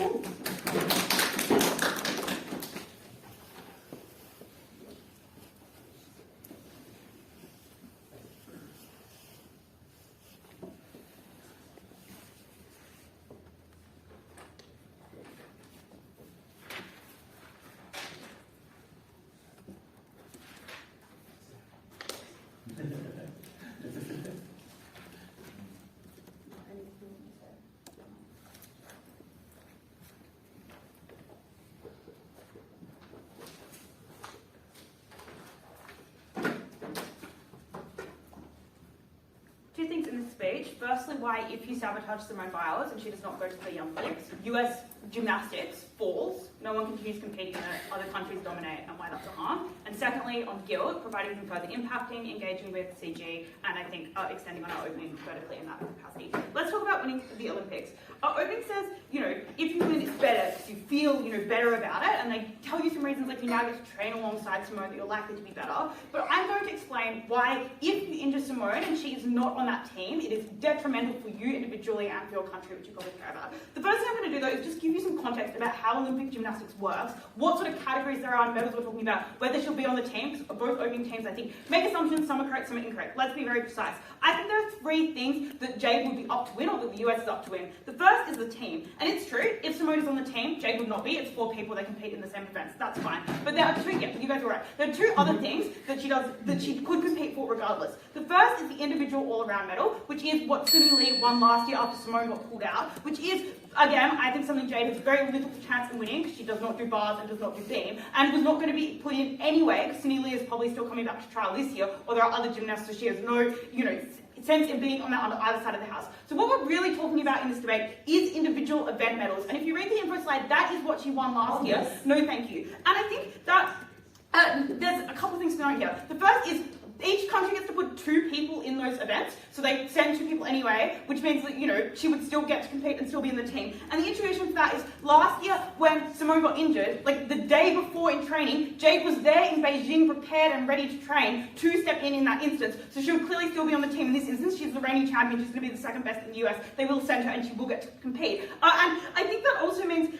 Two things in this speech. Firstly, why if you sabotage Simone Biles and she does not go to the Olympics, US gymnastics falls, no one continues competing in it, other countries dominate, and why that's a harm. And secondly, on guilt, providing some further impacting, engaging with CG, and I think extending on our opening vertically in that capacity. Let's talk about winning the Olympics. Our opening says, if you win, it's better because you feel, better about it, and they tell you some reasons like you now get to train alongside Simone that you're likely to be better. But I'm going to explain why, if you injure Simone and she is not on that team, it is detrimental for you individually and for your country, which you probably care about. The first thing I'm going to do though is just give you some context about how Olympic gymnastics works, what sort of categories there are and medals we're talking about, whether she'll be on the team, because both opening teams, I think, make assumptions, some are correct, some are incorrect. Let's be very precise. I think there are three things that Jade would be up to win, or that the US is up to win. The first is the team. And it's true, if Simone is on the team, Jade would not be. It's 4 people that compete in the same events. That's fine. But there are two, yeah, you guys are right. There are two other things that she does, that she could compete for regardless. The first is the individual all-around medal, which is what Simone Lee won last year after Simone got pulled out, which is, again, I think something Jade has very little chance in winning because she does not do bars and does not do beam, and was not going to be put in anyway because Simone Lee is probably still coming back to trial this year, or there are other gymnasts, so she has no, sense in being on either side of the house. So what we're really talking about in this debate is individual event medals, and if you read the info slide, that is what she won last year. No, thank you. And I think that there's a couple of things to note here. The first is each country gets to put 2 people in those events, so they send 2 people anyway, which means that, she would still get to compete and still be in the team. And the intuition for that is last year when Simone got injured, like the day before in training, Jade was there in Beijing prepared and ready to train to step in that instance. So she would clearly still be on the team in this instance. She's the reigning champion, she's going to be the second best in the US. They will send her and she will get to compete. And I think that also means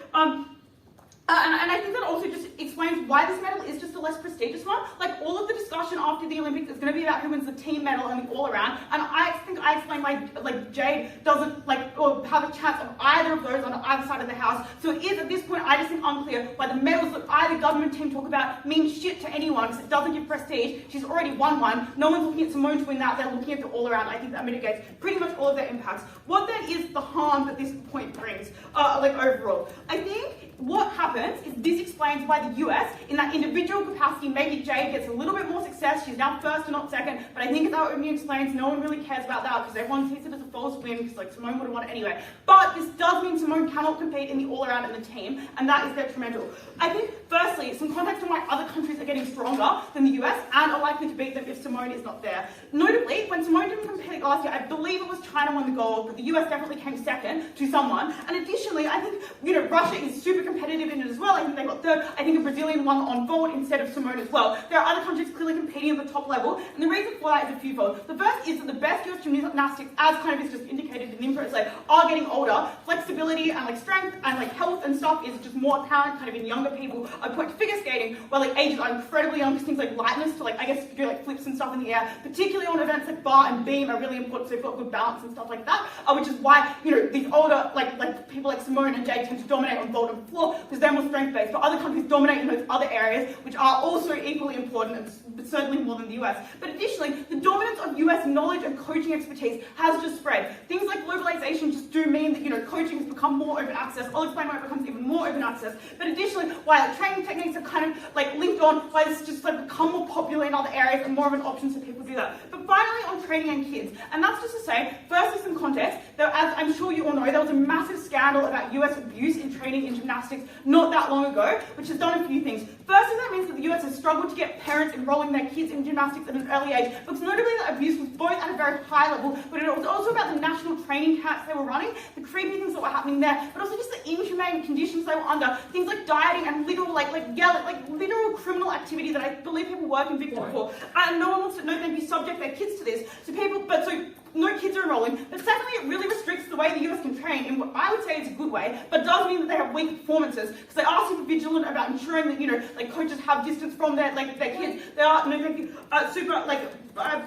and I think that also just explains why this medal is just a less prestigious one. Like, all of the discussion after the Olympics is going to be about who wins the team medal and the all-around, and I think I explained why, Jade doesn't, or have a chance of either of those on either side of the house. So it is, at this point, I just think unclear why the medals that either government team talk about mean shit to anyone, because it doesn't give prestige. She's already won one. No one's looking at Simone to win that. They're looking at the all-around. I think that mitigates pretty much all of their impacts. What then is the harm that this point brings, overall? I think what happens is this explains why the US, in that individual capacity, maybe Jade gets a little bit more success. She's now first and not second, but I think as our opening explains, no one really cares about that because everyone sees it as a false win because Simone would have won it anyway. But this does mean Simone cannot compete in the all-around and the team, and that is detrimental. I think, firstly, some context on why other countries are getting stronger than the US and are likely to beat them if Simone is not there. Notably, when Simone didn't compete last year, I believe it was China won the gold, but the US definitely came second to someone. And additionally, I think, Russia is super competitive in it as well. I think they got third. I think a Brazilian won on vault instead of Simone as well. There are other countries clearly competing at the top level, and the reason for that is a fewfold. The first is that the best US gymnastics, as kind of is just indicated in the info, are getting older. Flexibility and strength and health and stuff is just more apparent kind of in younger people. I point to figure skating, where ages are incredibly young, because things like lightness to I guess do flips and stuff in the air, particularly on events like bar and beam are really important, so they've got good balance and stuff like that, which is why these older people like Simone and Jade tend to dominate on vault and floor because they're more strength based, but other countries dominate in those other areas which are also equally important, and certainly more than the US. But additionally, the dominance of US knowledge and coaching expertise has just spread. Things like globalization just do mean that coaching has become more open access. I'll explain why it becomes even more open access. But additionally, why like, training techniques are kind of like linked on, why this has just like become more popular in other areas and more of an option so people do that. But finally on training and kids, and that's just to say, firstly some context, as I'm sure you all know, there was a massive scandal about US abuse in training in gymnastics not that long ago, which has done a few things. Firstly, that means that the US has struggled to get parents enrolling their kids in gymnastics at an early age, because notably that abuse was both at a very high level, but it was also about the national training camps they were running, the creepy things that were happening there, but also just the inhumane conditions they were under, things like dieting and literal literal criminal activity that I believe people work in victim for. And no one wants to know they'd be subject their kids to this. So no kids are enrolling, but secondly, it really restricts the way the US can train in what I would say is a good way, but does mean that they have weak performances, because they are super vigilant about ensuring that, coaches have distance from their kids. They are super,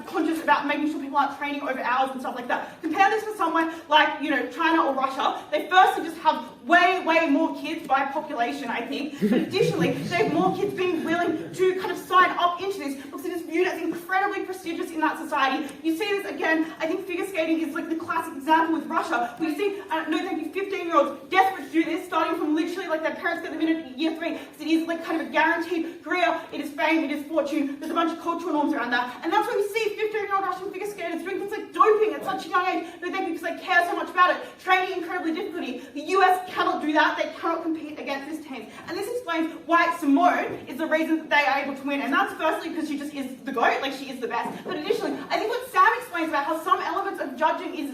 conscious about making sure people aren't training over hours and stuff like that. Compare this to somewhere like, China or Russia. They firstly just have way more kids by population, I think, but additionally, they have more kids being willing to kind of sign up into this, because it is viewed as incredibly prestigious in that society. You see this again, I think figure skating is like the classic example with Russia, where you see, 15-year-olds desperate to do this, starting from literally their parents get them in at year 3, because it is kind of a guaranteed career, it is fame, it is fortune, there's a bunch of cultural norms around that, and that's why we see 15-year-old Russian figure skaters doing things like doping at such a young age, because they care so much about it, training incredibly difficulty. The US cannot do that, they cannot compete against this team, and this explains why Simone is the reason that they are able to win, and that's firstly because she just is the GOAT, she is the best, but additionally, I think what Sam explains about how some elements of judging is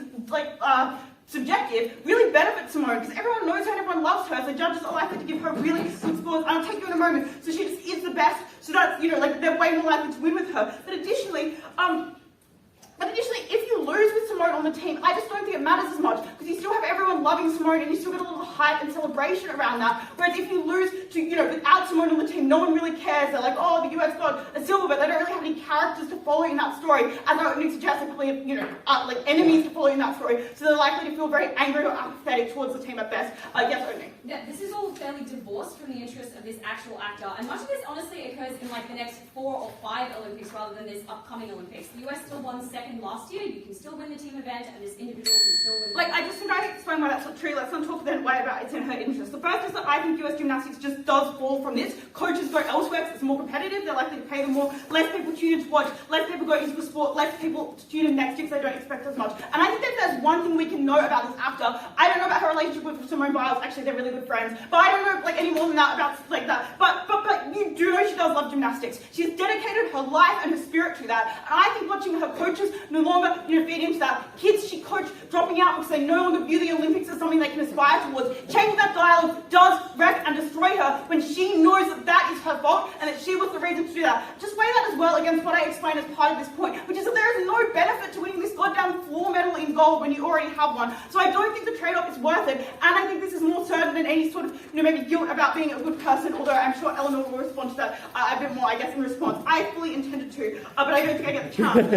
subjective really benefits Simone, because everyone knows her and everyone loves her, so judges are likely to give her really good scores. I'll take you in a moment. So she just is the best, so that's, they're way more likely to win with her. But additionally, if you lose with Simone on the team, I just don't think it matters as much, because you still have everyone loving Simone and you still get a little hype and celebration around that. Whereas if you lose to, without Simone on the team, no one really cares. They're like, oh, the US got a silver, but they don't really have any characters to follow in that story. As I would suggest, they probably have, enemies to follow in that story. So they're likely to feel very angry or apathetic towards the team at best. Yes or no? Yeah, this is all fairly divorced from the interest of this actual actor, and much of this honestly occurs in the next 4 or 5 Olympics rather than this upcoming Olympics. The US still won second last year. You can still win the team event, and this individual can still win. I just think I explain why that's not true. Let's not talk that way about it's in her interest. The first is that I think US gymnastics just does fall from this. Coaches go elsewhere because it's more competitive. They're likely to pay them more. Less people tune in to watch. Less people go into the sport. Less people tune in next year because they don't expect as much. And I think that there's one thing we can know about this actor. I don't know about her relationship with Simone Biles. Actually, they're really good friends. But I don't know any more than that about that. But you do know she does love gymnastics. She's dedicated her life and her spirit to that. And I think watching her coaches no longer feed into that. Kids she coached dropping out because they no longer view the Olympics as something they can aspire towards. Changing that dialogue does wreck and destroy her when she knows that that is her fault and that she was the reason to do that. Just weigh that as well against what I explained as part of this point, which is that there is no benefit to winning this goddamn floor medal in gold when you already have one. So I don't think the trade-off is worth it, and I think this is more certain than any sort of maybe guilt about being a good person, although I'm sure Eleanor will respond to that a bit more, I guess, in response. I fully intended to, but I don't think I get the chance. But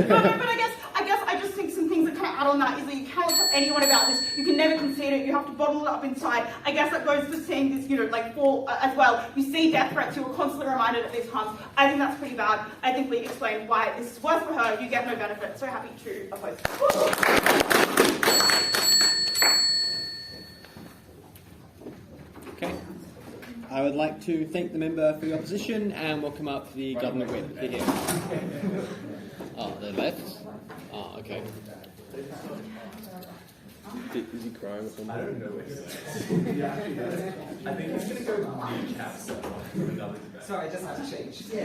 I guess I just think some things that kind of add on that is that you cannot tell anyone about this. You can never concede it. You have to bottle it up inside. I guess that goes for seeing this, fall as well. You see death threats. You are constantly reminded of these harms. I think that's pretty bad. I think we explained why this is worse for her. You get no benefit. So happy to oppose. Okay. I would like to thank the member for the opposition and welcome up the government whip here. Oh, the left? Oh, okay. Is he crying or something? I don't know. I think he's going to go kneecaps for another debate. Sorry, I just had to change. Yeah. I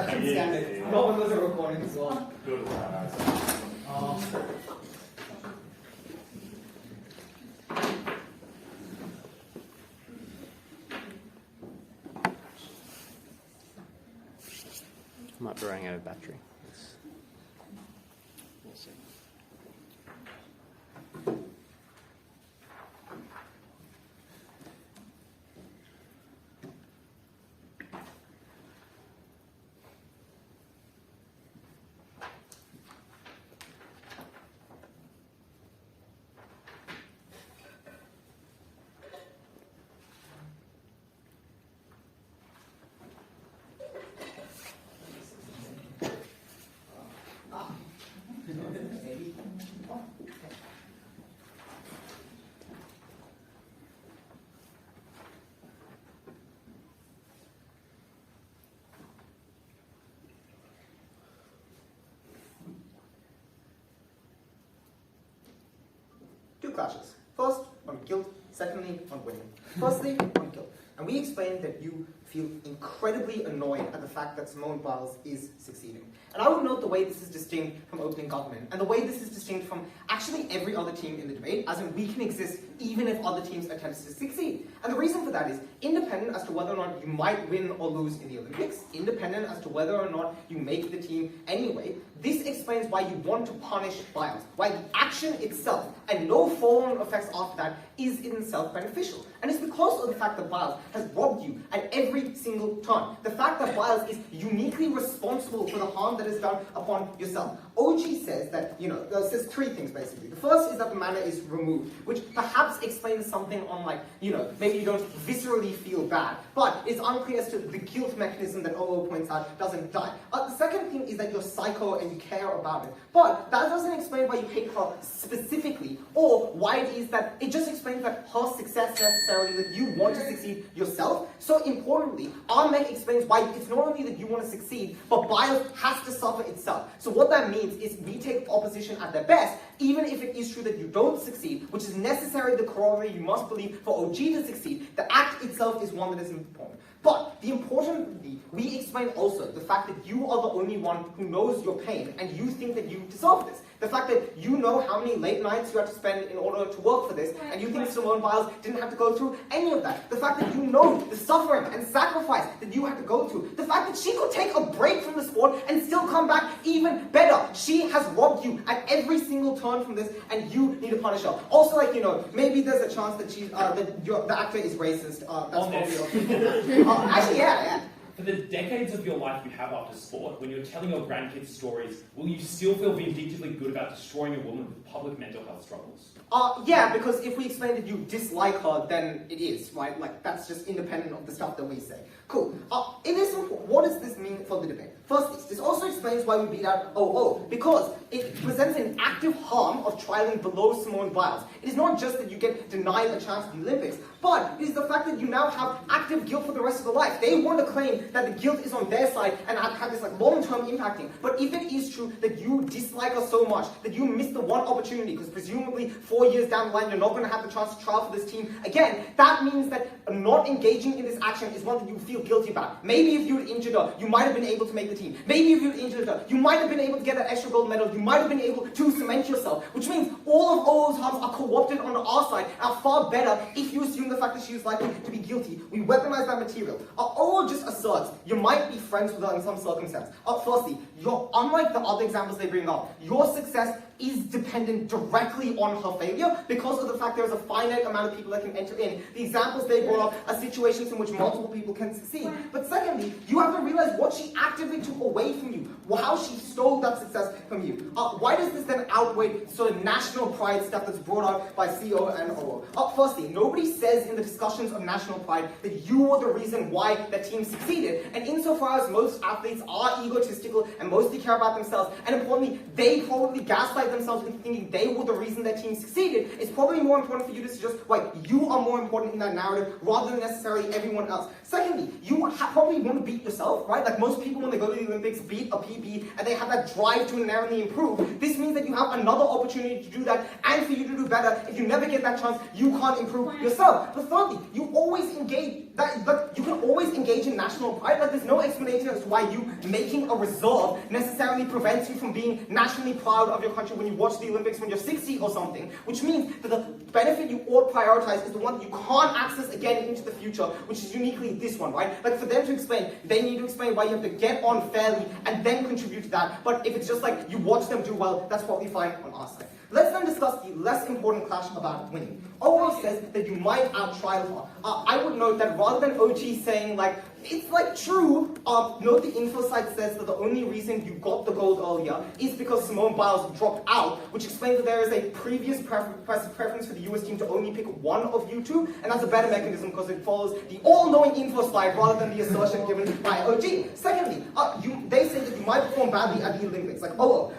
couldn't stand it. No one was recording as well. Good. I might be running out of battery. We'll see. clashes. First, on guilt. Secondly, on winning. Firstly, on guilt. And we explained that you feel incredibly annoyed at the fact that Simone Biles is succeeding. And I would note the way this is distinct from opening government, and the way this is distinct from actually every other team in the debate, as in we can exist even if other teams attempt to succeed. And the reason for that is, independent as to whether or not you might win or lose in the Olympics, independent as to whether or not you make the team anyway, this explains why you want to punish Biles, why the action itself, and no follow-on effects after that, is in itself beneficial. And it's because of the fact that Biles has robbed you at every single turn. The fact that Biles is uniquely responsible for the harm that is done upon yourself. OG says that, says three things basically. The first is that the manner is removed, which perhaps explains something on maybe you don't viscerally feel bad, but it's unclear as to the guilt mechanism that OO points out doesn't die. The second thing is that you're psycho and you care about it, but that doesn't explain why you hate her specifically, or why it is that, it just explains that her success necessarily, that you want to succeed yourself. So importantly, our mech explains why it's not only that you want to succeed, but Biles has to suffer itself. So what that means is we take opposition at their best, even if it is true that you don't succeed, which is necessarily the corollary you must believe for OG to succeed. The act itself is one that is important. But the importantly, we explain also the fact that you are the only one who knows your pain, and you think that you deserve this. The fact that you know how many late nights you had to spend in order to work for this, and you think Simone Biles didn't have to go through any of that. The fact that you know the suffering and sacrifice that you had to go through. The fact that she could take a break from the sport and still come back even better. She has robbed you at every single turn from this, and you need to punish her. Also, maybe there's a chance that the actor is racist. That's probably actually, yeah. For the decades of your life you have after sport, when you're telling your grandkids stories, will you still feel vindictively good about destroying a woman with public mental health struggles? Yeah, because if we explain that you dislike her, then it is, right? That's just independent of the stuff that we say. Cool. In this, what does this mean for the debate? Firstly, this also explains why we beat out OO, because it presents an active harm of trialing below Simone Biles. It is not just that you get denied a chance at the Olympics, but it is the fact that you now have active guilt for the rest of your life. They want to claim that the guilt is on their side and have this long-term impacting. But if it is true that you dislike her so much, that you missed the one opportunity, because presumably 4 years down the line you're not going to have the chance to trial for this team again, that means that not engaging in this action is one that you feel guilty about. Maybe if you had injured her, you might have been able to make the team. Maybe if you had injured her, you might have been able to get that extra gold medal. You might have been able to cement yourself, which means all of OO's harms are co-opted on our side, and are far better if you assume the fact that she is likely to be guilty. We weaponize that material. OO just asserts you might be friends with her in some circumstance. Firstly, unlike the other examples they bring up, your success is dependent directly on her failure because of the fact there is a finite amount of people that can enter in. The examples they brought up are situations in which multiple people can succeed. But secondly, you have to realize what she actively took away from you, how she stole that success from you. Why does this then outweigh sort of national pride stuff that's brought out by CO and OO? Firstly, nobody says in the discussions of national pride that you were the reason why that team succeeded. And insofar as most athletes are egotistical and mostly care about themselves, and importantly, they probably gaslight themselves into thinking they were the reason their team succeeded, it's probably more important for you to suggest why you are more important in that narrative rather than necessarily everyone else. Secondly, you probably want to beat yourself, right? Like most people when they go to the Olympics beat a PB and they have that drive to inherently improve. This means that you have another opportunity to do that and for you to do better. If you never get that chance, you can't improve yourself. But thirdly, you always engage you can always engage in national pride. There's no explanation as to why you making a reserve necessarily prevents you from being nationally proud of your country when you watch the Olympics when you're 60 or something, which means that the benefit you ought prioritize is the one that you can't access again into the future, which is uniquely this one, right? For them to explain, they need to explain why you have to get on fairly and then contribute to that. But if it's just you watch them do well, that's probably fine on our side. Let's then discuss the less important clash about winning. OO says that you might out-trial her. I would note that rather than OG saying it's true, note the info site says that the only reason you got the gold earlier is because Simone Biles dropped out, which explains that there is a previous preference for the US team to only pick one of you two, and that's a better mechanism because it follows the all-knowing info slide rather than the assertion given by OG. Secondly, they say that you might perform badly at the Olympics.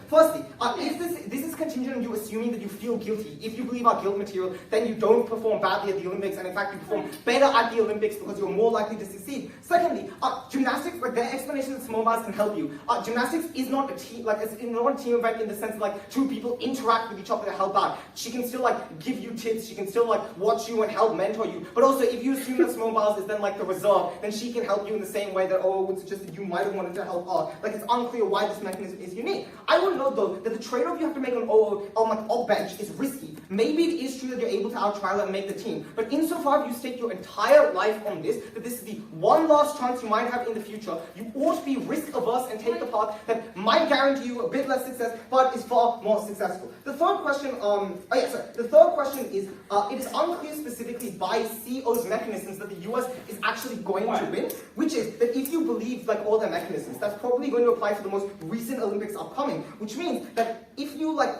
Firstly, if this is contingent on you assuming that you feel guilty. If you believe our guilt material, then you don't perform badly at the Olympics, and in fact you perform better at the Olympics because you're more likely to succeed. Secondly, gymnastics, like their explanation that Simone Biles can help you. Gymnastics is not a team, like it's not a team event in the sense that like two people interact with each other to help out. She can still like give you tips, she can still like watch you and help mentor you. But also, if you assume that Simone Biles is then like the reserve, then she can help you in the same way that would suggest that you might have wanted to help her. Like it's unclear why this mechanism is unique. I would note though that the trade-off you have to make on off bench is risky. Maybe it is true that you're able to out-trial and make the team, but insofar as you stake your entire life on this, that this is the one last chance you might have in the future, you ought to be risk-averse and take the path that might guarantee you a bit less success, but is far more successful. The third question, the third question is, it is unclear specifically by CO's mechanisms that the US is actually going to win, which is that if you believe like all their mechanisms, that's probably going to apply to the most recent Olympics upcoming, which means that if you like,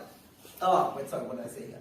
what did I say here?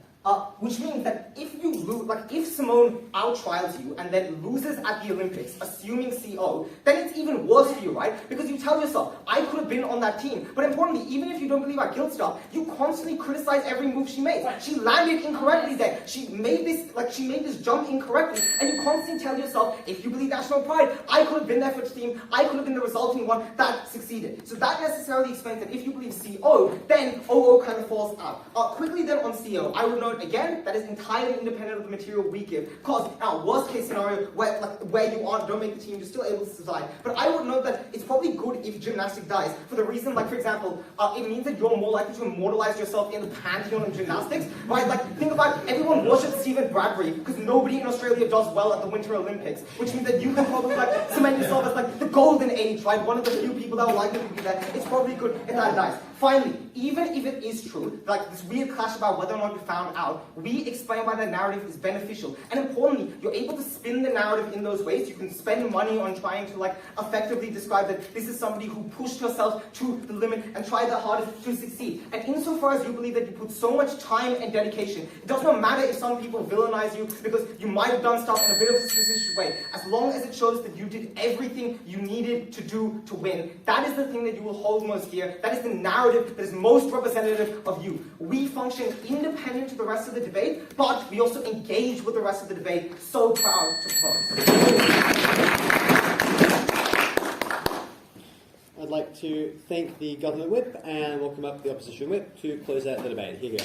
Which means that if you lose, like if Simone out-trials you and then loses at the Olympics, assuming CO, then it's even worse for you, right? Because you tell yourself, I could have been on that team. But importantly, even if you don't believe our guilt stuff, you constantly criticize every move she made. She landed incorrectly there. She made this jump incorrectly, and you constantly tell yourself, if you believe national pride, I could have been there for the team, I could have been the resulting one that succeeded. So that necessarily explains that if you believe CO, then OO kind of falls out. Quickly then on CO, I would note again, that is entirely independent of the material we give. Because in our worst case scenario, where you don't make the team, you're still able to survive. But I would note that it's probably good if gymnastics dies, for the reason, like for example, it means that you're more likely to immortalize yourself in the pantheon of gymnastics, right? Like think about it, everyone worships Stephen Bradbury because nobody in Australia does well at the Winter Olympics, which means that you can probably like cement yourself as like the golden age, right? One of the few people that are likely to be there. It's probably good if that dies. Finally, even if it is true, like this weird clash about whether or not you found out, we explain why the narrative is beneficial. And importantly, you're able to spin the narrative in those ways. You can spend money on trying to like effectively describe that this is somebody who pushed herself to the limit and tried their hardest to succeed. And insofar as you believe that you put so much time and dedication, it does not matter if some people villainize you because you might have done stuff in a bit of a suspicious way. As long as it shows that you did everything you needed to do to win, that is the thing that you will hold most dear. That is the narrative that is most representative of you. We function independent to the rest of the debate, but we also engage with the rest of the debate. So proud to propose. I'd like to thank the Government Whip and welcome up the Opposition Whip to close out the debate. Here you go.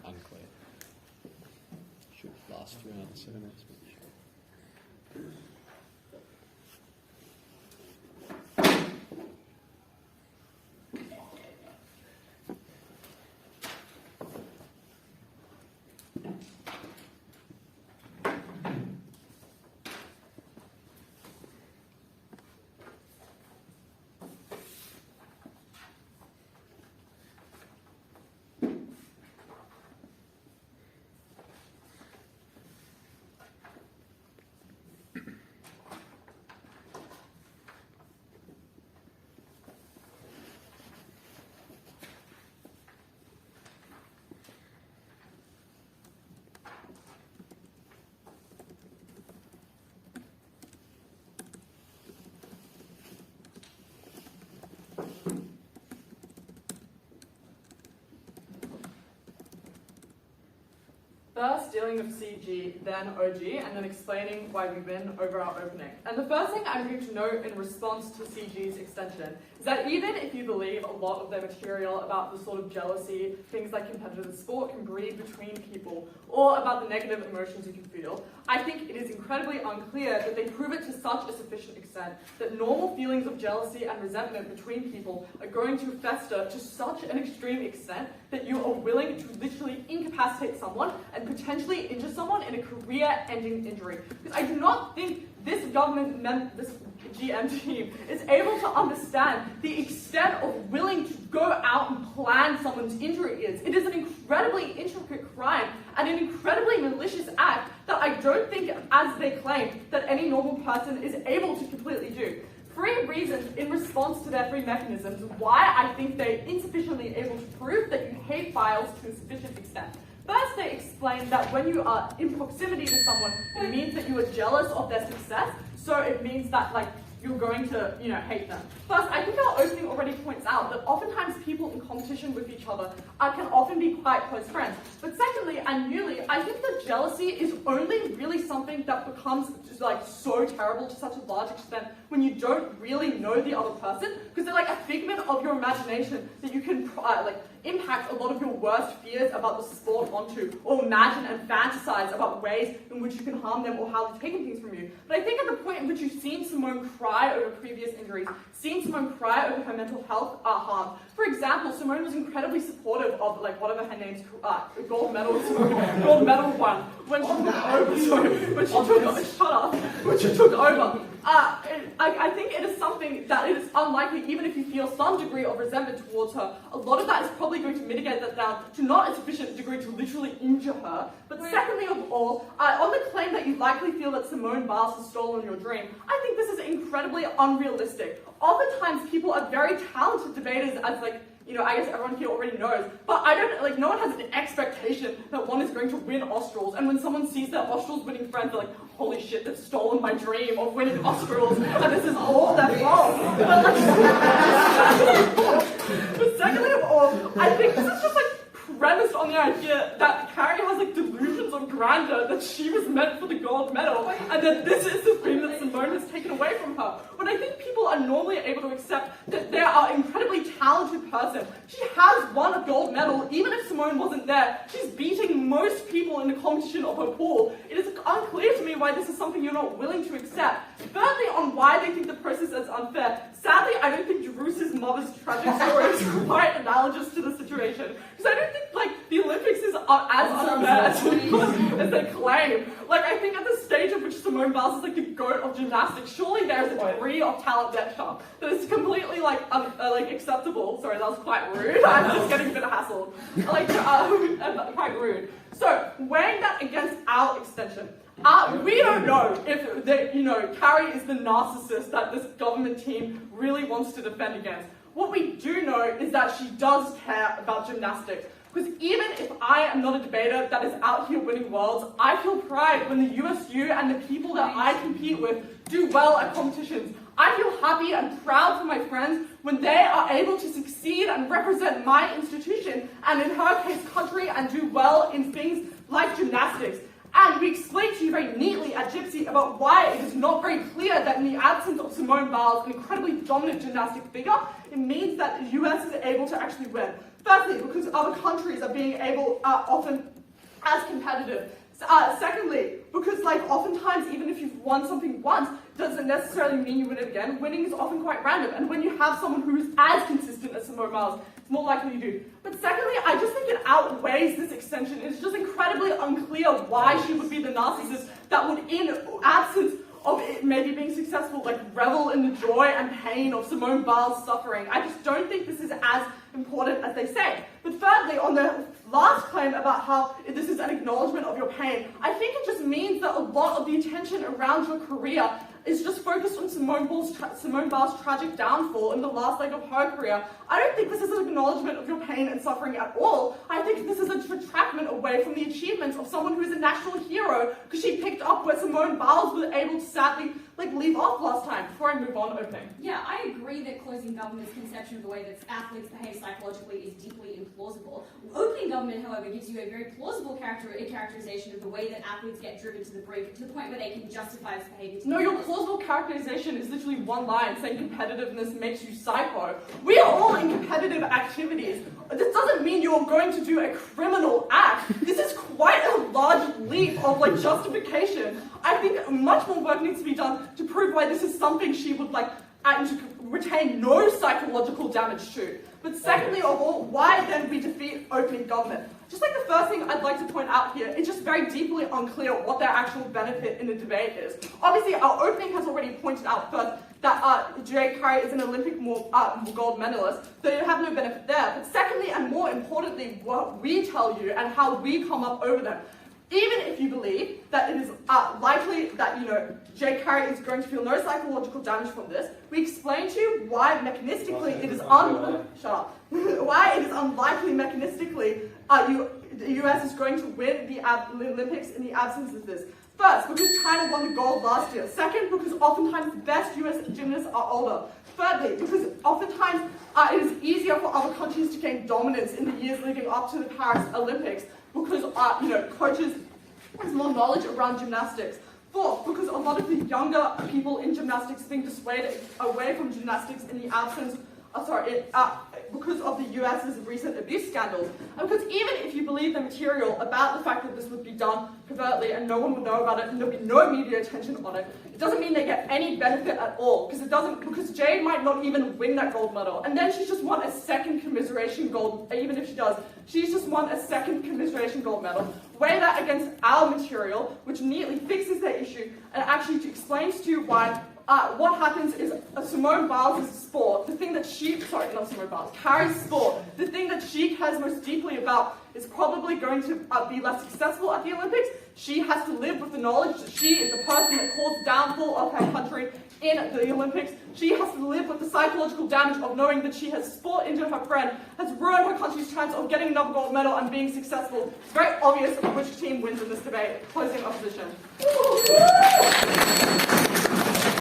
Unclear. Should last throughout 7 minutes. First, dealing with CG, then OG, and then explaining why we win over our opening. And the first thing I'm going to note in response to CG's extension is that even if you believe a lot of their material about the sort of jealousy things like competitive sport can breed between people, or about the negative emotions you can feel, I think it is incredibly unclear that they prove it to such a sufficient extent that normal feelings of jealousy and resentment between people are going to fester to such an extreme extent that you are willing to literally incapacitate someone and potentially injure someone in a career-ending injury. Because I do not think this this GM team is able to understand the extent of willing to go out and plan someone's injury is. It is an incredibly intricate crime and an incredibly malicious act that I don't think, as they claim, that any normal person is able to completely do. 3 reasons in response to their 3 mechanisms why I think they're insufficiently able to prove that you hate Biles to a sufficient extent. First, they explain that when you are in proximity to someone, it means that you are jealous of their success. So it means that, like, you're going to, hate them. First, I think our opening already points out that oftentimes people in competition with each other can often be quite close friends. But secondly, and newly, I think that jealousy is only really something that becomes just like so terrible to such a large extent when you don't really know the other person, because they're like a figment of your imagination that you can impact a lot of your worst fears about the sport onto, or imagine and fantasize about ways in which you can harm them or how they're taking things from you. But I think at the point in which you've seen Simone cry over previous injuries, seen Simone cry over her mental health harm. For example, Simone was incredibly supportive of whatever her name's gold medal one when she took over. I think it is something that it is unlikely, even if you feel some degree of resentment towards her, a lot of that is probably going to mitigate that down to not a sufficient degree to literally injure her. But secondly of all, on the claim that you likely feel that Simone Biles has stolen your dream, I think this is incredibly unrealistic. Oftentimes people are very talented debaters, as I guess everyone here already knows, but no one has an expectation that one is going to win Australs, and when someone sees their Australs winning friends, they're like, holy shit, they've stolen my dream of winning Australs, and this is all their fault. But secondly of all, I think this is just premised on the idea that Carey has delusions of grandeur, that she was meant for the gold medal, and that this is the dream that Simone has taken away from her. When I think people are normally able to accept that they are an incredibly talented person. She has won a gold medal, even if Simone wasn't there. She's beating most people in the competition of her pool. It is unclear to me why this is something you're not willing to accept. Thirdly, on why they think the process is unfair. Sadly, I don't think Jerusa's mother's tragic story is quite analogous to the situation. Because I don't think the Olympics is as unfair as they claim. I think at the stage at which Simone Biles is the goat of gymnastics, surely there is a degree of talent there that is completely acceptable. Sorry, that was quite rude. I'm just getting a bit hassled. Quite rude. So weighing that against our extension. We don't know if Carey is the narcissist that this government team really wants to defend against. What we do know is that she does care about gymnastics. Because even if I am not a debater that is out here winning worlds, I feel pride when the USU and the people that I compete with do well at competitions. I feel happy and proud for my friends when they are able to succeed and represent my institution, and in her case, country, and do well in things like gymnastics. And we explained to you very neatly at Gypsy about why it is not very clear that in the absence of Simone Biles, an incredibly dominant gymnastic figure, it means that the US is able to actually win. Firstly, because other countries are being able, often as competitive. Secondly, because oftentimes even if you've won something once, doesn't necessarily mean you win it again. Winning is often quite random, and when you have someone who's as consistent as Simone Biles, it's more likely you do. But secondly, I just think it outweighs this extension. It's just incredibly unclear why she would be the narcissist that would, in absence of it maybe being successful, revel in the joy and pain of Simone Biles' suffering. I just don't think this is as important as they say. But thirdly, on the last claim about how this is an acknowledgement of your pain, I think it just means that a lot of the attention around your career is just focused on Simone Biles' tragic downfall in the last leg of her career. I don't think this is an acknowledgement of your pain and suffering at all. I think this is a retractment away from the achievements of someone who is a national hero, because she picked up where Simone Biles was able to sadly leave off last time. Before I move on, opening. Yeah, I agree that closing government's conception of the way that athletes behave psychologically is deeply implausible. Opening government, however, gives you a very plausible characterization of the way that athletes get driven to the brink, to the point where they can justify this behavior. No, your plausible characterization is literally one line saying competitiveness makes you psycho. We are all in competitive activities. This doesn't mean you're going to do a criminal act. This is quite a large leap of justification. I think much more work needs to be done to prove why this is something she would to retain no psychological damage to. But secondly of all, why then we defeat opening government? Just the first thing I'd like to point out here, it's just very deeply unclear what their actual benefit in the debate is. Obviously, our opening has already pointed out first that Jade Carey is an Olympic gold medalist, so you have no benefit there. But secondly, and more importantly, what we tell you and how we come up over them, even if you believe that it is likely that, Jade Carey is going to feel no psychological damage from this, we explain to you why mechanistically it is why it is unlikely mechanistically the US is going to win the Olympics in the absence of this. First, because China won the gold last year. Second, because oftentimes the best US gymnasts are older. Thirdly, because oftentimes it is easier for other countries to gain dominance in the years leading up to the Paris Olympics because coaches have more knowledge around gymnastics. Fourth, because a lot of the younger people in gymnastics being dissuaded away from gymnastics in the absence, because of the US's recent abuse scandals. And because even if you believe the material about the fact that this would be done covertly and no one would know about it and there'll be no media attention on it, it doesn't mean they get any benefit at all. Because Jade might not even win that gold medal. And then she's just won a second commiseration gold, even if she does, she's just won a second commiseration gold medal. Weigh that against our material, which neatly fixes their issue and actually explains to you why what happens is Simone Biles' sport, the thing that Carey's sport, the thing that she cares most deeply about is probably going to be less successful at the Olympics. She has to live with the knowledge that she is the person that caused the downfall of her country in the Olympics. She has to live with the psychological damage of knowing that she has sport injured her friend, has ruined her country's chance of getting another gold medal and being successful. It's very obvious which team wins in this debate. Closing opposition.